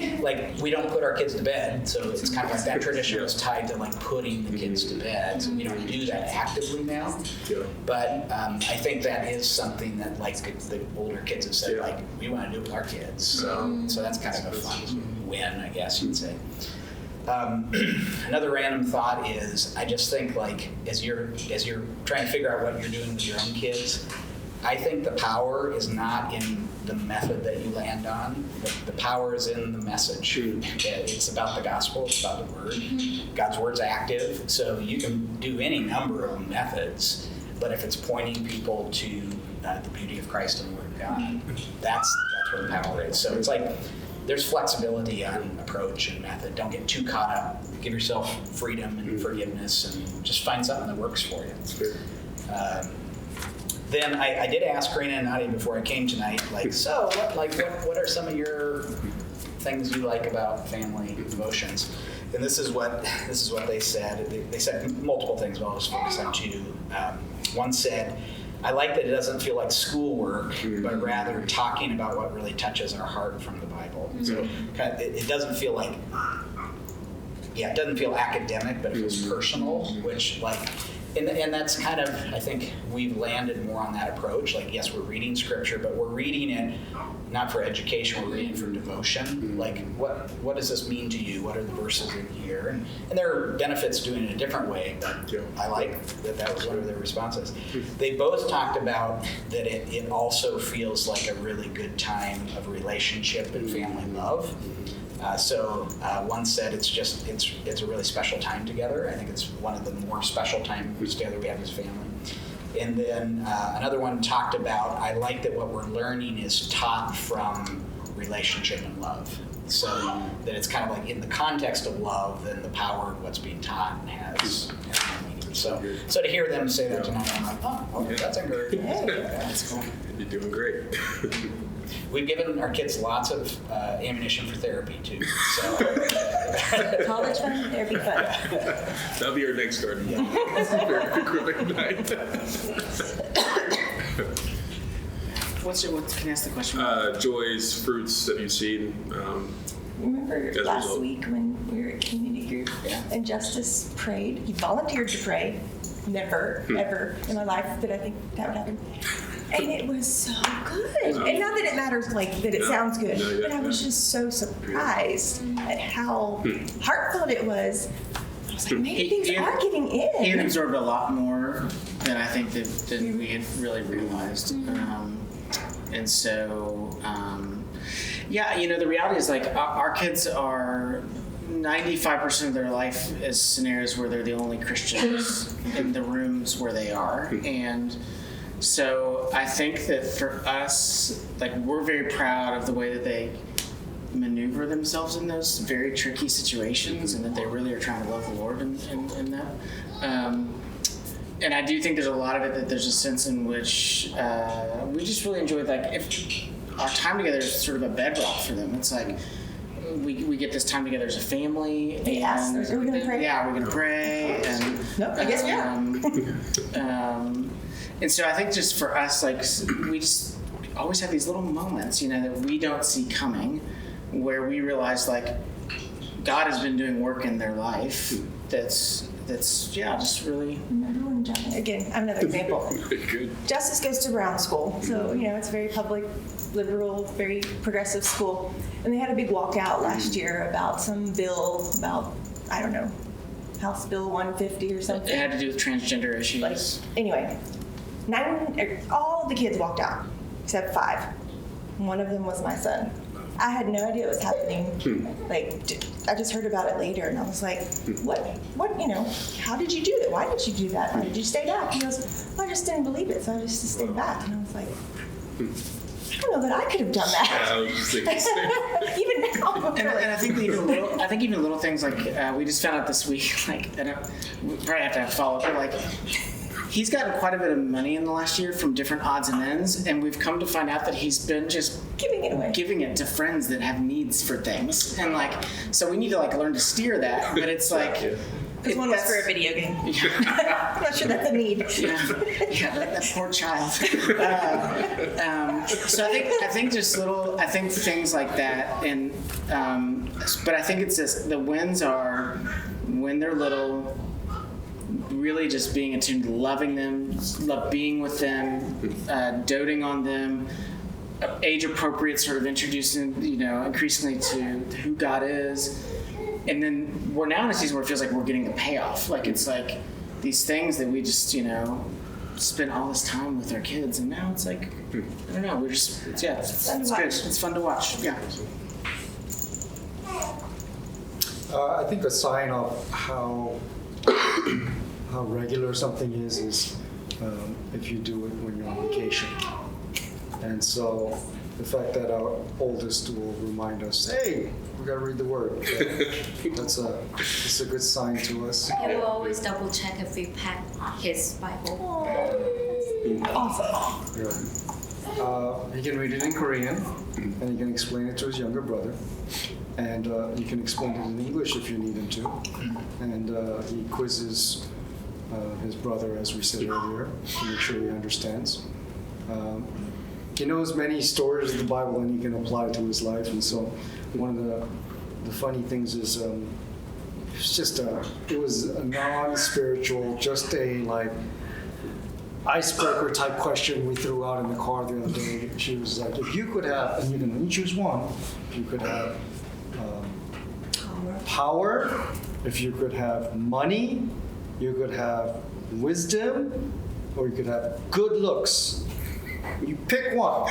don't put our kids to bed. So it's kind of like that tradition was tied to like putting the kids to bed. So we don't do that actively now. But I think that is something that like the older kids have said, like we want to do it with our kids. So that's kind of a fun win, I guess you'd say. Another random thought is I just think like as you're trying to figure out what you're doing with your own kids, I think the power is not in the method that you land on. The power is in the message. It's about the gospel. It's about the word. God's word's active, so you can do any number of methods, but if it's pointing people to the beauty of Christ and the word of God, that's where the power is. So it's like there's flexibility on approach and method. Don't get too caught up. Give yourself freedom and forgiveness, and just find something that works for you. Then I did ask Karina and Nadia before I came tonight, like, so what are some of your things you like about family devotions? And this is what they said. They said multiple things, but I'll just focus on two. One said, I like that it doesn't feel like schoolwork, but rather talking about what really touches our heart from the Bible. So it doesn't feel like, it doesn't feel academic, but it feels personal, which like, and that's kind of, I think we've landed more on that approach. Like, yes, we're reading scripture, but we're reading it not for education, we're reading it for devotion. Like, what does this mean to you? What are the verses in here? And there are benefits doing it a different way, but I like that was one of their responses. They both talked about that it also feels like a really good time of relationship and family love. So one said it's a really special time together. I think it's one of the more special times together we have as family. And then another one talked about, I like that what we're learning is taught from relationship and love. So that it's kind of like in the context of love, then the power of what's being taught has meaning. So to hear them say that tonight, I'm like, oh, that's encouraging. That's cool. You're doing great. We've given our kids lots of ammunition for therapy too. So College fun, therapy fun. That'll be our next garden. Therapy night. Can I ask the question? Joys, fruits that you've seen. Remember As a last result. week when we were at community group and Justice prayed? He volunteered to pray. Never, ever in my life did I think that would happen. And it was so good. And not that it matters, like, that it sounds good, but I was just so surprised at how heartfelt it was. I was like, maybe things are getting in. He had absorbed a lot more than I think than we had really realized. And so, the reality is, like, our kids are 95% of their life is scenarios where they're the only Christians in the rooms where they are. And so I think that for us, like, we're very proud of the way that they maneuver themselves in those very tricky situations, and that they really are trying to love the Lord in that. And I do think there's a lot of it that there's a sense in which we just really enjoy, like, if our time together is sort of a bedrock for them. It's like we get this time together as a family. They asked, are we going to pray? Yeah, we're going to pray. And, Nope, I guess we are. And so I think just for us, like, we just always have these little moments, that we don't see coming, where we realize, like, God has been doing work in their life that's just really. Again, another example. Good. Justice goes to Brown School, so it's a very public, liberal, very progressive school. And they had a big walkout last year about some bill about, I don't know, House Bill 150 or something. It had to do with transgender issues. Like, anyway, all of the kids walked out except 5. One of them was my son. I had no idea it was happening. Like, I just heard about it later, and I was like, what, how did you do that? Why did you do that? Why did you stay back? He goes, well, I just didn't believe it, so I just stayed back. And I was like, I don't know that I could have done that. I was just thinking the same. Even now. And I think even little things, like, we just found out this week, like, we probably have to follow up, but, like, he's gotten quite a bit of money in the last year from different odds and ends, and we've come to find out that he's been just Giving it away. giving it to friends that have needs for things, and like, so we need to like learn to steer that. But it's like, This one was for a video game. I'm not sure that's a need. yeah, that poor child. So I think just I think things like that, and but I think it's just the wins are when they're little. Really just being attuned to loving them, love being with them, doting on them, age appropriate sort of introducing, increasingly to who God is. And then we're now in a season where it feels like we're getting the payoff. Like it's like these things that we just, spent all this time with our kids, and now it's like, I don't know, we're just, it's good. It's fun to watch. Yeah. I think a sign of how regular something is if you do it when you're on vacation. And so the fact that our oldest will remind us, hey, we gotta read the Word. That's a good sign to us. He will always double check if we pack his Bible. Awesome. Yeah. He can read it in Korean, and he can explain it to his younger brother. And you can explain it in English if you need him to. And he quizzes his brother, as we said earlier, to make sure he understands. He knows many stories of the Bible, and he can apply it to his life. And so one of the funny things is it was a non-spiritual, just a like icebreaker type question we threw out in the car the other day. She was like, if you could have, and you can only choose one, if you could have power, if you could have money, you could have wisdom, or you could have good looks. You pick one.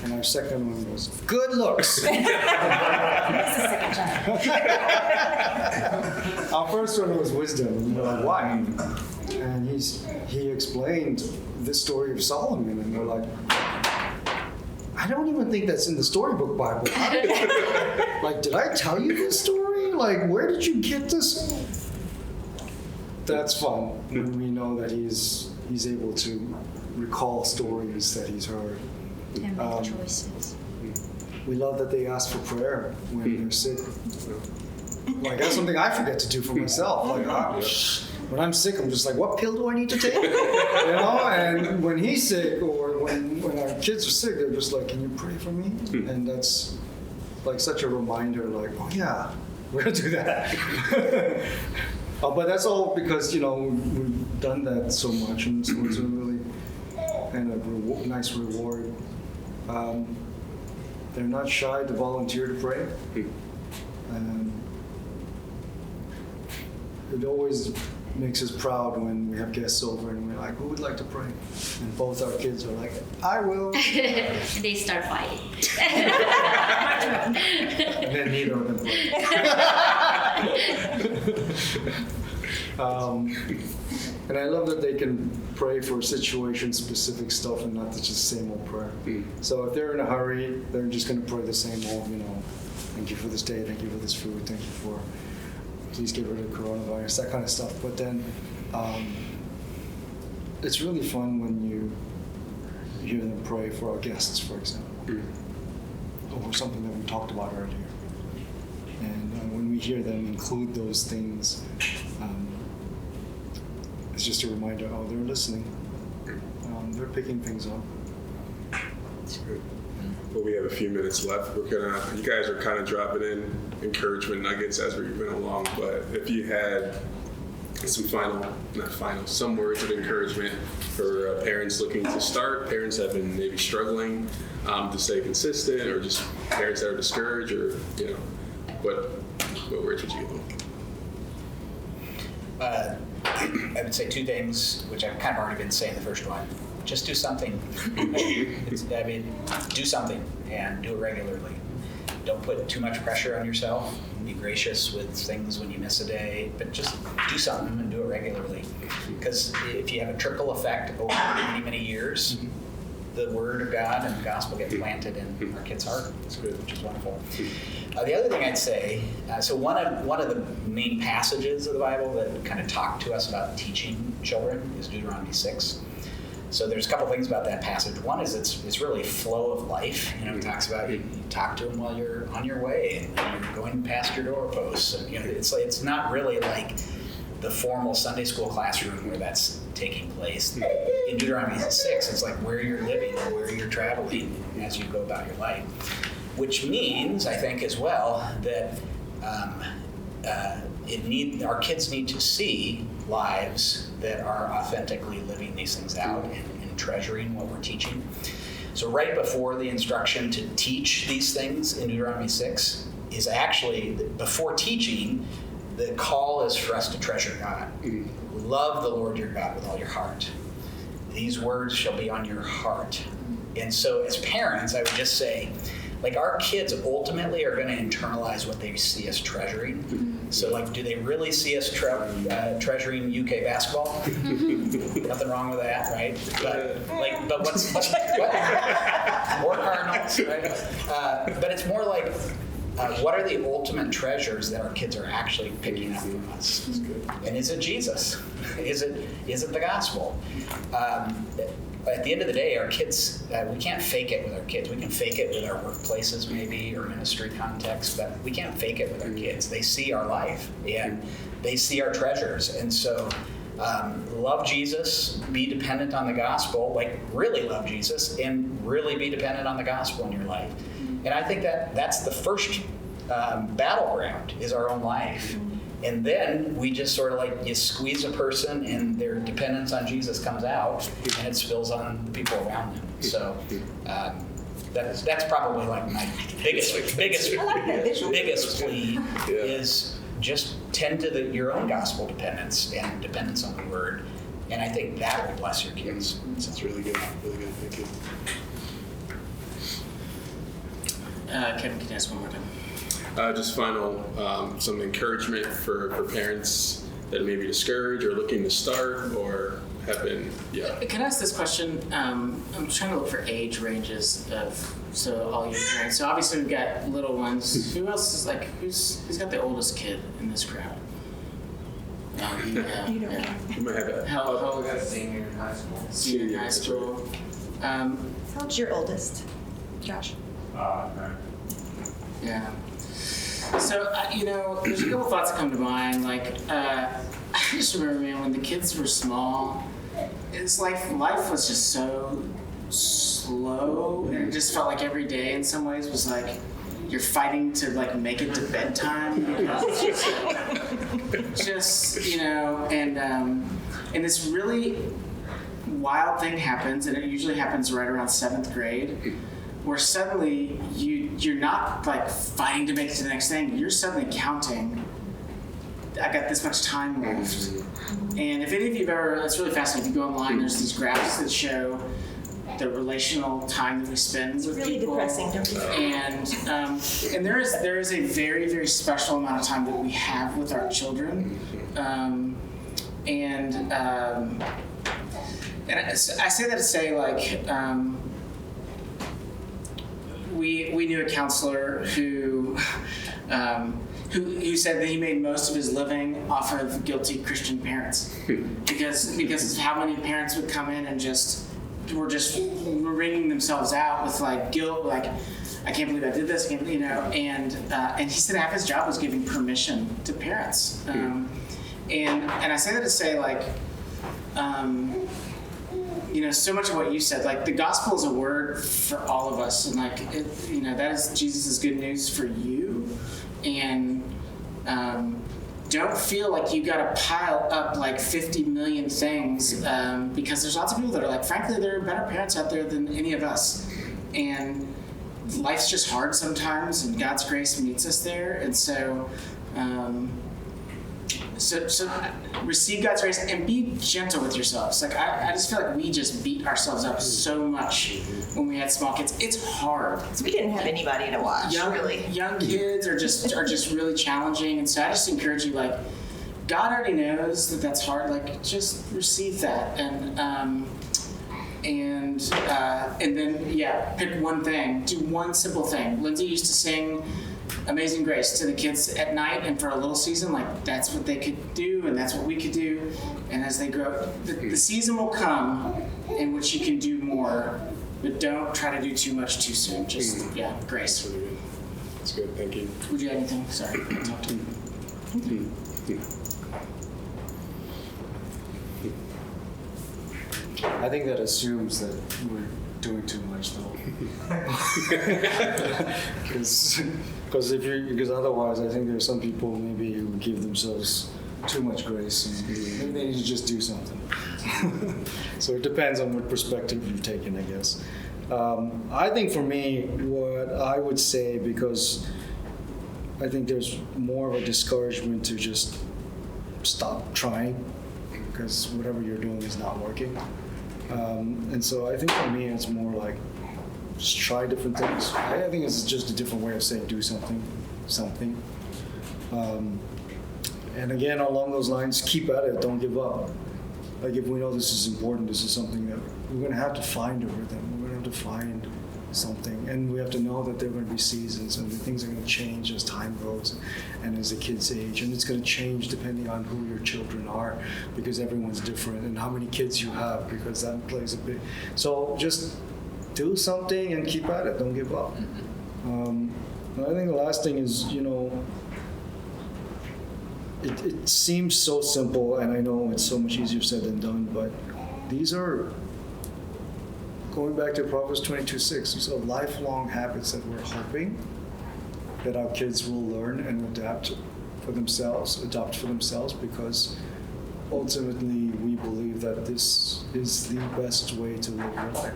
And our second one was good looks. Our first one was wisdom, and we're like, why? And he explained the story of Solomon, and we're like, I don't even think that's in the storybook Bible. Did I tell you this story? Like, where did you get this? That's fun when we know that he's able to recall stories that he's heard. And make choices. We love that they ask for prayer when they're sick. Like, that's something I forget to do for myself. Like, when I'm sick, I'm just like, what pill do I need to take? And when he's sick, or when our kids are sick, they're just like, can you pray for me? And that's like such a reminder, like, oh yeah, we're gonna do that. But that's all because, we've done that so much, and so it's a really kind of nice reward. They're not shy to volunteer to pray. It always makes us proud when we have guests over and we're like, who would like to pray? And both our kids are like, I will. And they start fighting. And then neither of them play. And I love that they can pray for situation-specific stuff and not just same old prayer. So if they're in a hurry, they're just going to pray the same old, thank you for this day, thank you for this food, thank you for, please get rid of coronavirus, that kind of stuff. But then it's really fun when you hear them pray for our guests, for example, over something that we talked about earlier. And when we hear them include those things, it's just a reminder, they're listening. They're picking things up. That's good. Well, we have a few minutes left. You guys are kind of dropping in encouragement nuggets as we went along, but if you had some words of encouragement for parents looking to start, parents that have been maybe struggling to stay consistent, or just parents that are discouraged, or, what words would you give them? I would say two things, which I've kind of already been saying the first one. Just do something. Do something and do it regularly. Don't put too much pressure on yourself. Be gracious with things when you miss a day, but just do something and do it regularly. Because if you have a trickle effect over many, many years, the Word of God and the gospel get planted in our kids' heart, which is wonderful. The other thing I'd say, so one of the main passages of the Bible that kind of talk to us about teaching children is Deuteronomy 6. So there's a couple things about that passage. One is it's really flow of life. It talks about you talk to them while you're on your way and you're going past your doorposts. And it's not really like the formal Sunday school classroom where that's taking place. In Deuteronomy 6, it's like where you're living and where you're traveling as you go about your life. Which means, I think, as well, that our kids need to see lives that are authentically living these things out and treasuring what we're teaching. So right before the instruction to teach these things in Deuteronomy 6 is actually, before teaching, the call is for us to treasure God. Love the Lord your God with all your heart. These words shall be on your heart. And so as parents, I would just say, like, our kids ultimately are going to internalize what they see us treasuring. So, like, do they really see us treasuring UK basketball? Nothing wrong with that, right? But what's what? More Cardinals, right? But it's more like, what are the ultimate treasures that our kids are actually picking up from us? And is it Jesus? Is it the gospel? At the end of the day, our kids, we can't fake it with our kids. We can fake it with our workplaces maybe or ministry context, but we can't fake it with our kids. They see our life and they see our treasures. And so love Jesus, be dependent on the gospel, like really love Jesus and really be dependent on the gospel in your life. And I think that's the first battleground is our own life. And then we just sort of like, you squeeze a person and their dependence on Jesus comes out and it spills on the people around them. So that's probably like my biggest plea is just tend to your own gospel dependence and dependence on the Word. And I think that will bless your kids. That's really good. Really good. Thank you. Kevin, can you ask one more time? Just final, some encouragement for parents that may be discouraged or looking to start or have been, Can I ask this question? I'm trying to look for age ranges so all your parents. So obviously we've got little ones. Who else is who's got the oldest kid in this crowd? You might have a How old? Senior in high school. Senior in high school. How old's your oldest, Josh? Yeah. So, there's a couple thoughts that come to mind. Like, I just remember, man, when the kids were small, it's like life was just so slow, and it just felt like every day in some ways was like you're fighting to like make it to bedtime. And this really wild thing happens, and it usually happens right around 7th grade. Where suddenly you're not like fighting to make it to the next thing. You're suddenly counting. I got this much time left. And if any of you've ever, it's really fascinating. If you go online, there's these graphs that show the relational time that we spend with really people. Depressing, don't you think? And there is a very, very special amount of time that we have with our children. And I say that to say like. We knew a counselor who said that he made most of his living off of guilty Christian parents because of how many parents would come in and were wringing themselves out with like guilt, like I can't believe I did this, and he said half his job was giving permission to parents, and I say that to say like. So much of what you said, like the gospel is a word for all of us, and like that is Jesus' good news for you, and don't feel like you got to pile up like 50 million things because there's lots of people that are like, frankly, there are better parents out there than any of us, and life's just hard sometimes, and God's grace meets us there, and so. So receive God's grace and be gentle with yourselves. Like I just feel like we just beat ourselves up so much when we had small kids. It's hard. We didn't have anybody to watch. Young kids are just really challenging, and so I just encourage you, like, God already knows that that's hard. Like, just receive that, and and then pick one thing. Do one simple thing. Lindsay used to sing Amazing Grace to the kids at night, and for a little season, like that's what they could do, and that's what we could do. And as they grow, the season will come in which you can do more, but don't try to do too much too soon. Just grace. Really good. That's good. Thank you. Would you add anything? Sorry, I talked to you. I think that assumes that we're doing too much, though. Because otherwise, I think there's some people maybe who give themselves too much grace, and maybe they need to just do something. So it depends on what perspective you've taken, I guess. I think for me, what I would say, because I think there's more of a discouragement to just stop trying, because whatever you're doing is not working. And so I think for me, it's more like just try different things. I think it's just a different way of saying do something. And again, along those lines, keep at it. Don't give up. Like if we know this is important, this is something that we're going to have to find a rhythm. We're going to have to find something, and we have to know that there are going to be seasons, and things are going to change as time goes and as the kids age, and it's going to change depending on who your children are, because everyone's different, and how many kids you have, because that plays a big. So just do something and keep at it. Don't give up. I think the last thing is, it seems so simple, and I know it's so much easier said than done, but these are, going back to Proverbs 22:6, these are lifelong habits that we're hoping that our kids will learn and adopt for themselves, because ultimately we believe that this is the best way to live your life.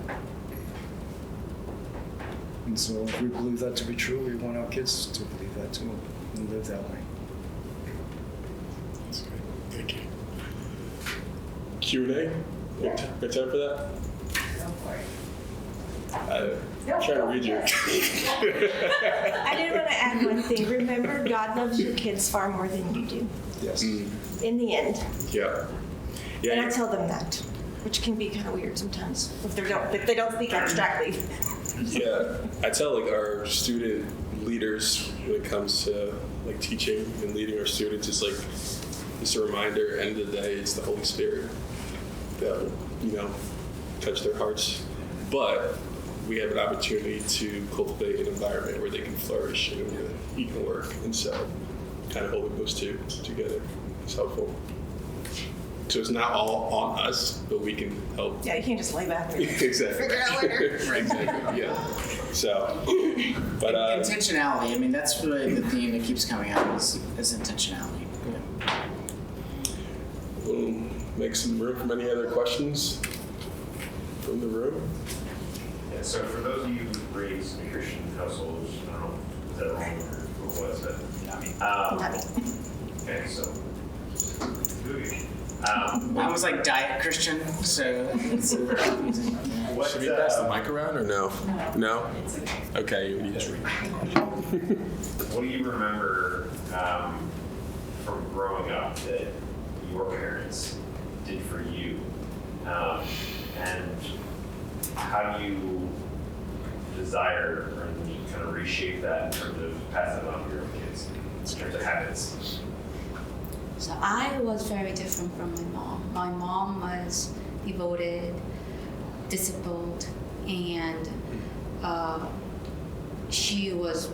And so if we believe that to be true, we want our kids to believe that too and live that way. That's good. Thank you. Q&A? Got time for that? I'm trying to read you. I did want to add one thing. Remember, God loves your kids far more than you do. Yes. In the end. Yeah. And I tell them that, which can be kind of weird sometimes if they don't speak abstractly. Yeah, I tell our student leaders when it comes to teaching and leading our students, it's just a reminder. End of the day, it's the Holy Spirit that will, touch their hearts. But we have an opportunity to cultivate an environment where they can flourish and where he can work, and so kind of holding those two together is helpful. So it's not all on us, but we can help. Yeah, you can't just lay back there. Exactly. Figure it out later. Exactly. Yeah. So, but intentionality. I mean, that's really the theme that keeps coming out is intentionality. We'll make some room for any other questions from the room. Yeah. So for those of you who raised in Christian households, I don't know, is that wrong or who was it? Not me. Okay. So. Mine was diet Christian, so it's very confusing. What, Should we pass the mic around or no? No? Okay, you just read. What do you remember from growing up that your parents did for you? And how do you desire or kind of reshape that in terms of passing it on to your own kids in terms of habits? So I was very different from my mom. My mom was devoted, disciplined, and she was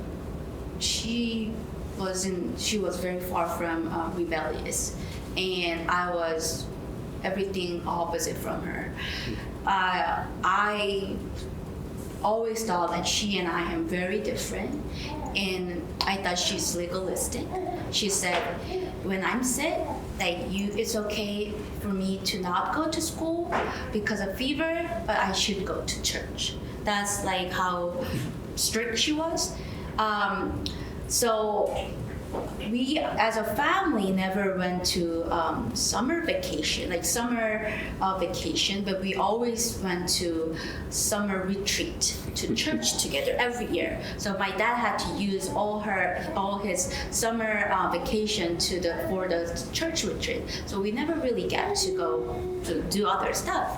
very far from rebellious, and I was everything opposite from her. I always thought that she and I am very different, and I thought she's legalistic. She said, when I'm sick, it's okay for me to not go to school because of fever, but I should go to church. That's how strict she was. So we as a family never went to summer vacation, like summer vacation, but we always went to summer retreat to church together every year. So my dad had to use all his summer vacation for the church retreat. So we never really get to go to do other stuff.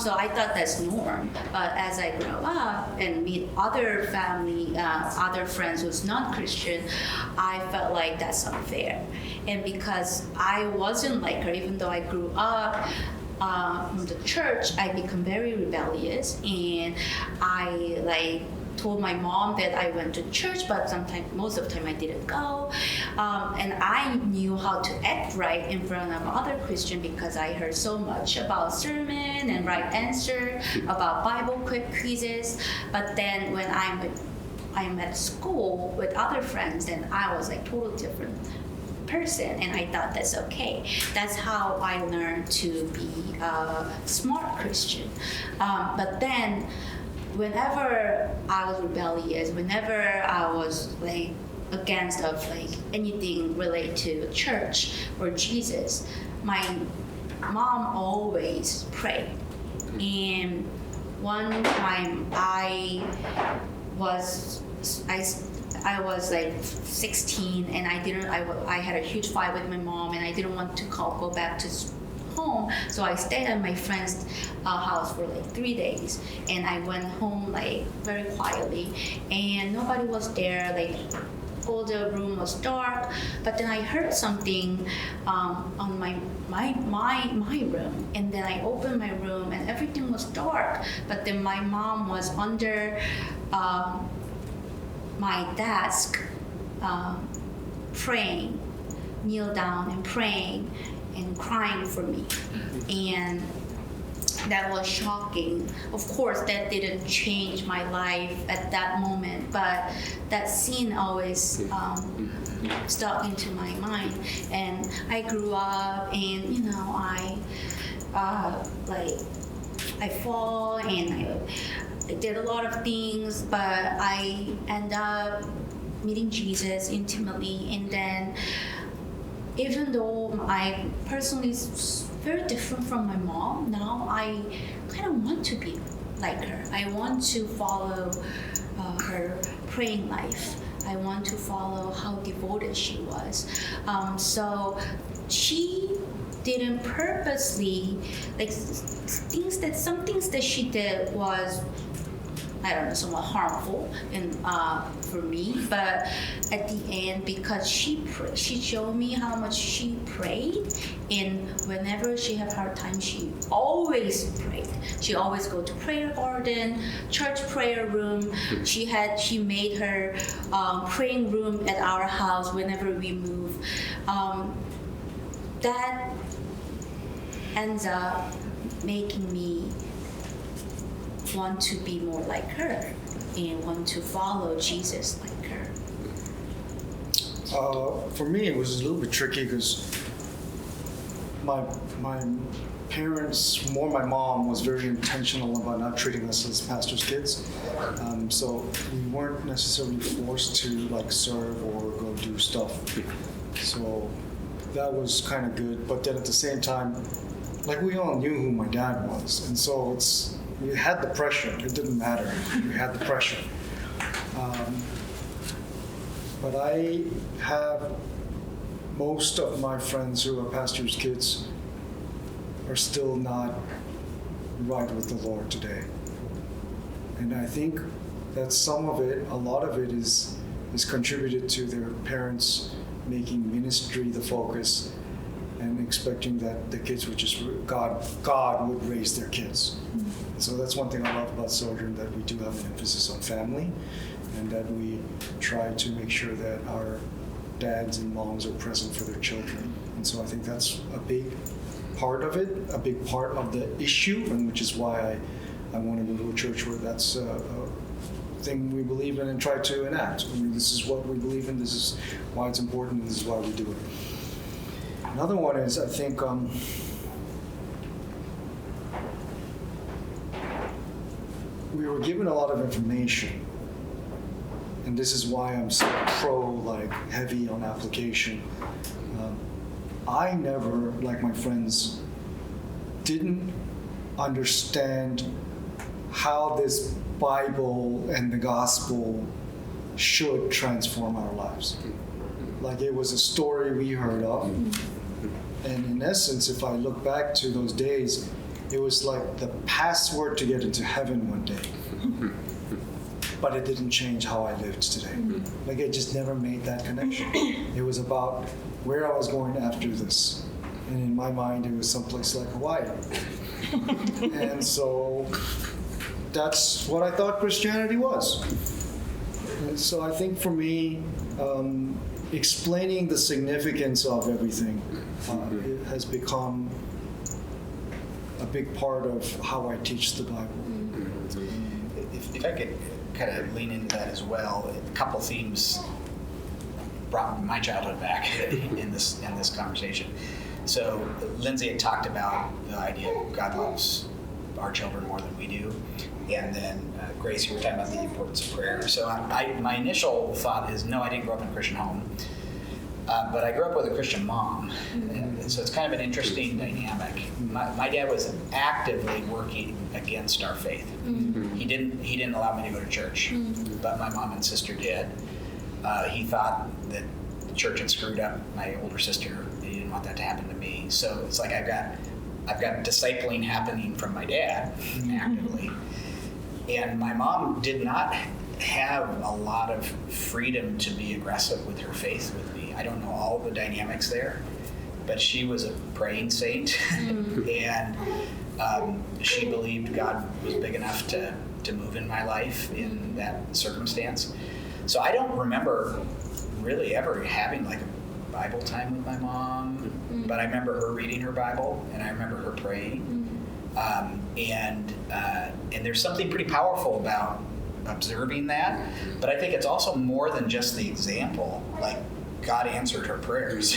So I thought that's norm. But as I grow up and meet other family, other friends who's not Christian, I felt like that's unfair. And because I wasn't like her, even though I grew up from the church, I become very rebellious, and I told my mom that I went to church, but most of the time I didn't go. And I knew how to act right in front of other Christian because I heard so much about sermon and right answer, about Bible quizzes. But then when I'm at school with other friends, then I was like totally different person, and I thought that's okay. That's how I learned to be a smart Christian. But then whenever I was rebellious, whenever I was like against of like anything related to church or Jesus, my mom always prayed. And one time I was like 16, and I had a huge fight with my mom, and I didn't want to go back to home, so I stayed at my friend's house for like 3 days, and I went home like very quietly, and nobody was there, like all the room was dark. But then I heard something on my room, and then I opened my room and everything was dark, but then my mom was under my desk praying, kneel down and praying and crying for me. And that was shocking. Of course, that didn't change my life at that moment, but that scene always stuck into my mind. And I grew up, and I fall, and I did a lot of things, but I end up meeting Jesus intimately. And then even though I personally is very different from my mom, now I kind of want to be like her. I want to follow her praying life. I want to follow how devoted she was. So she didn't purposely, like some things that she did was, I don't know, somewhat harmful for me. But at the end, because she showed me how much she prayed, and whenever she had hard time, she always prayed. She always go to prayer garden, church prayer room. She made her praying room at our house whenever we move. That ends up making me want to be more like her and want to follow Jesus like her. For me, it was a little bit tricky because my parents, more my mom, was very intentional about not treating us as pastors' kids. So we weren't necessarily forced to like serve or go do stuff. So that was kind of good. But then at the same time, like we all knew who my dad was, and so we had the pressure. It didn't matter. We had the pressure. But I have most of my friends who are pastors' kids are still not right with the Lord today. And I think that some of it, a lot of it is contributed to their parents making ministry the focus and expecting that the kids would just, God would raise their kids. So that's one thing I love about Sojourn, that we do have an emphasis on family, and that we try to make sure that our dads and moms are present for their children. And so I think that's a big part of it, a big part of the issue, and which is why I want to go to a church where that's a thing we believe in and try to enact. I mean, this is what we believe in, this is why it's important, and this is why we do it. Another one is, I think, we were given a lot of information, and and this is why I'm so like heavy on application. I never, like my friends, didn't understand how this Bible and the gospel should transform our lives. Like it was a story we heard of. And in essence, if I look back to those days, it was like the password to get into heaven one day. But it didn't change how I lived today. Like it just never made that connection. It was about where I was going after this. And in my mind, it was someplace like Hawaii. And so that's what I thought Christianity was. And so I think for me, explaining the significance of everything it has become a big part of how I teach the Bible. If I could kind of lean into that as well, a couple themes brought my childhood back in this conversation. So Lindsay had talked about the idea of God loves our children more than we do, and then Grace, you were talking about the importance of prayer. So my initial thought is, no, I didn't grow up in a Christian home, but I grew up with a Christian mom, and so it's kind of an interesting dynamic. My dad was actively working against our faith. He didn't allow me to go to church, but my mom and sister did. He thought that the church had screwed up my older sister. He didn't want that to happen to me. So it's like I've got discipling happening from my dad actively. And my mom did not have a lot of freedom to be aggressive with her faith with me. I don't know all the dynamics there, but she was a praying saint. And she believed God was big enough to move in my life in that circumstance. So I don't remember really ever having like a Bible time with my mom, but I remember her reading her Bible and I remember her praying. And there's something pretty powerful about observing that, but I think it's also more than just the example. Like God answered her prayers,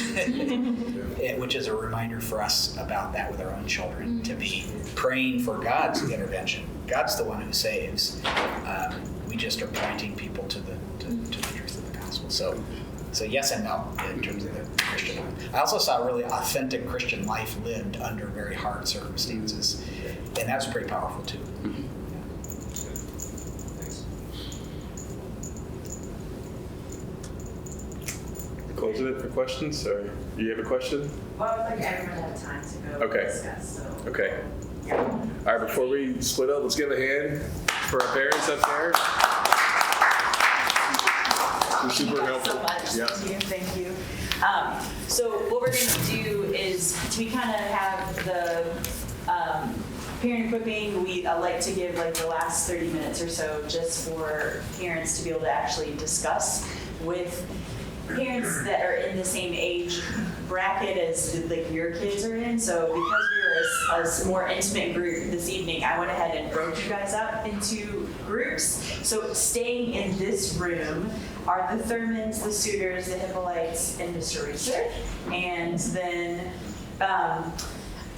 which is a reminder for us about that with our own children, to be praying for God's intervention. God's the one who saves. We just are pointing people to the truth of the gospel. So yes and no in terms of the Christian life. I also saw really authentic Christian life lived under very hard circumstances, and that's pretty powerful too. Closing it for questions, or do you have a question? Well, I would like everyone to have time to go discuss. So. Okay. All right, before we split up, let's give a hand for our parents up there. We're super helpful. So much. Yeah. Thank you. So what we're going to do is we kind of have the parent equipping. We like to give like the last 30 minutes or so just for parents to be able to actually discuss with parents that are in the same age bracket as like your kids are in. So because we're a more intimate group this evening, I went ahead and broke you guys up into groups. So staying in this room are the Thurmans, the Suitors, the Hippolytes, and Mr. Reeser. And then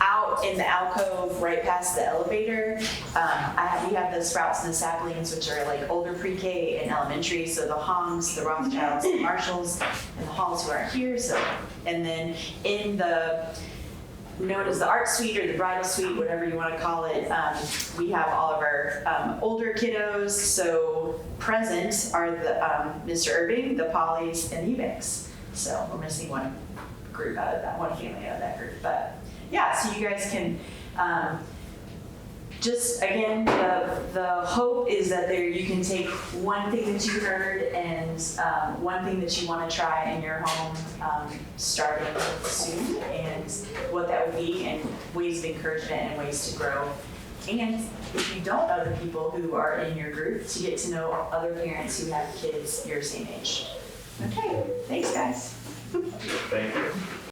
out in the alcove right past the elevator, we have the Sprouts and the Saplings, which are like older pre-K and elementary. So the Hongs, the Rothschilds, the Marshalls, and the Halls who aren't here. So, and then in the known as the art suite or the bridal suite, whatever you want to call it, we have all of our older kiddos. So present are the Mr. Irving, the Pollys, and the Eubanks. So we're missing one group out of that, one family out of that group. But yeah, so you guys can just, again, the hope is that you can take one thing that you heard and one thing that you want to try in your home starting soon, and what that would be, and ways of encouragement and ways to grow. And if you don't know the people who are in your group, to get to know other parents who have kids your same age. Okay, thanks guys. Thank you.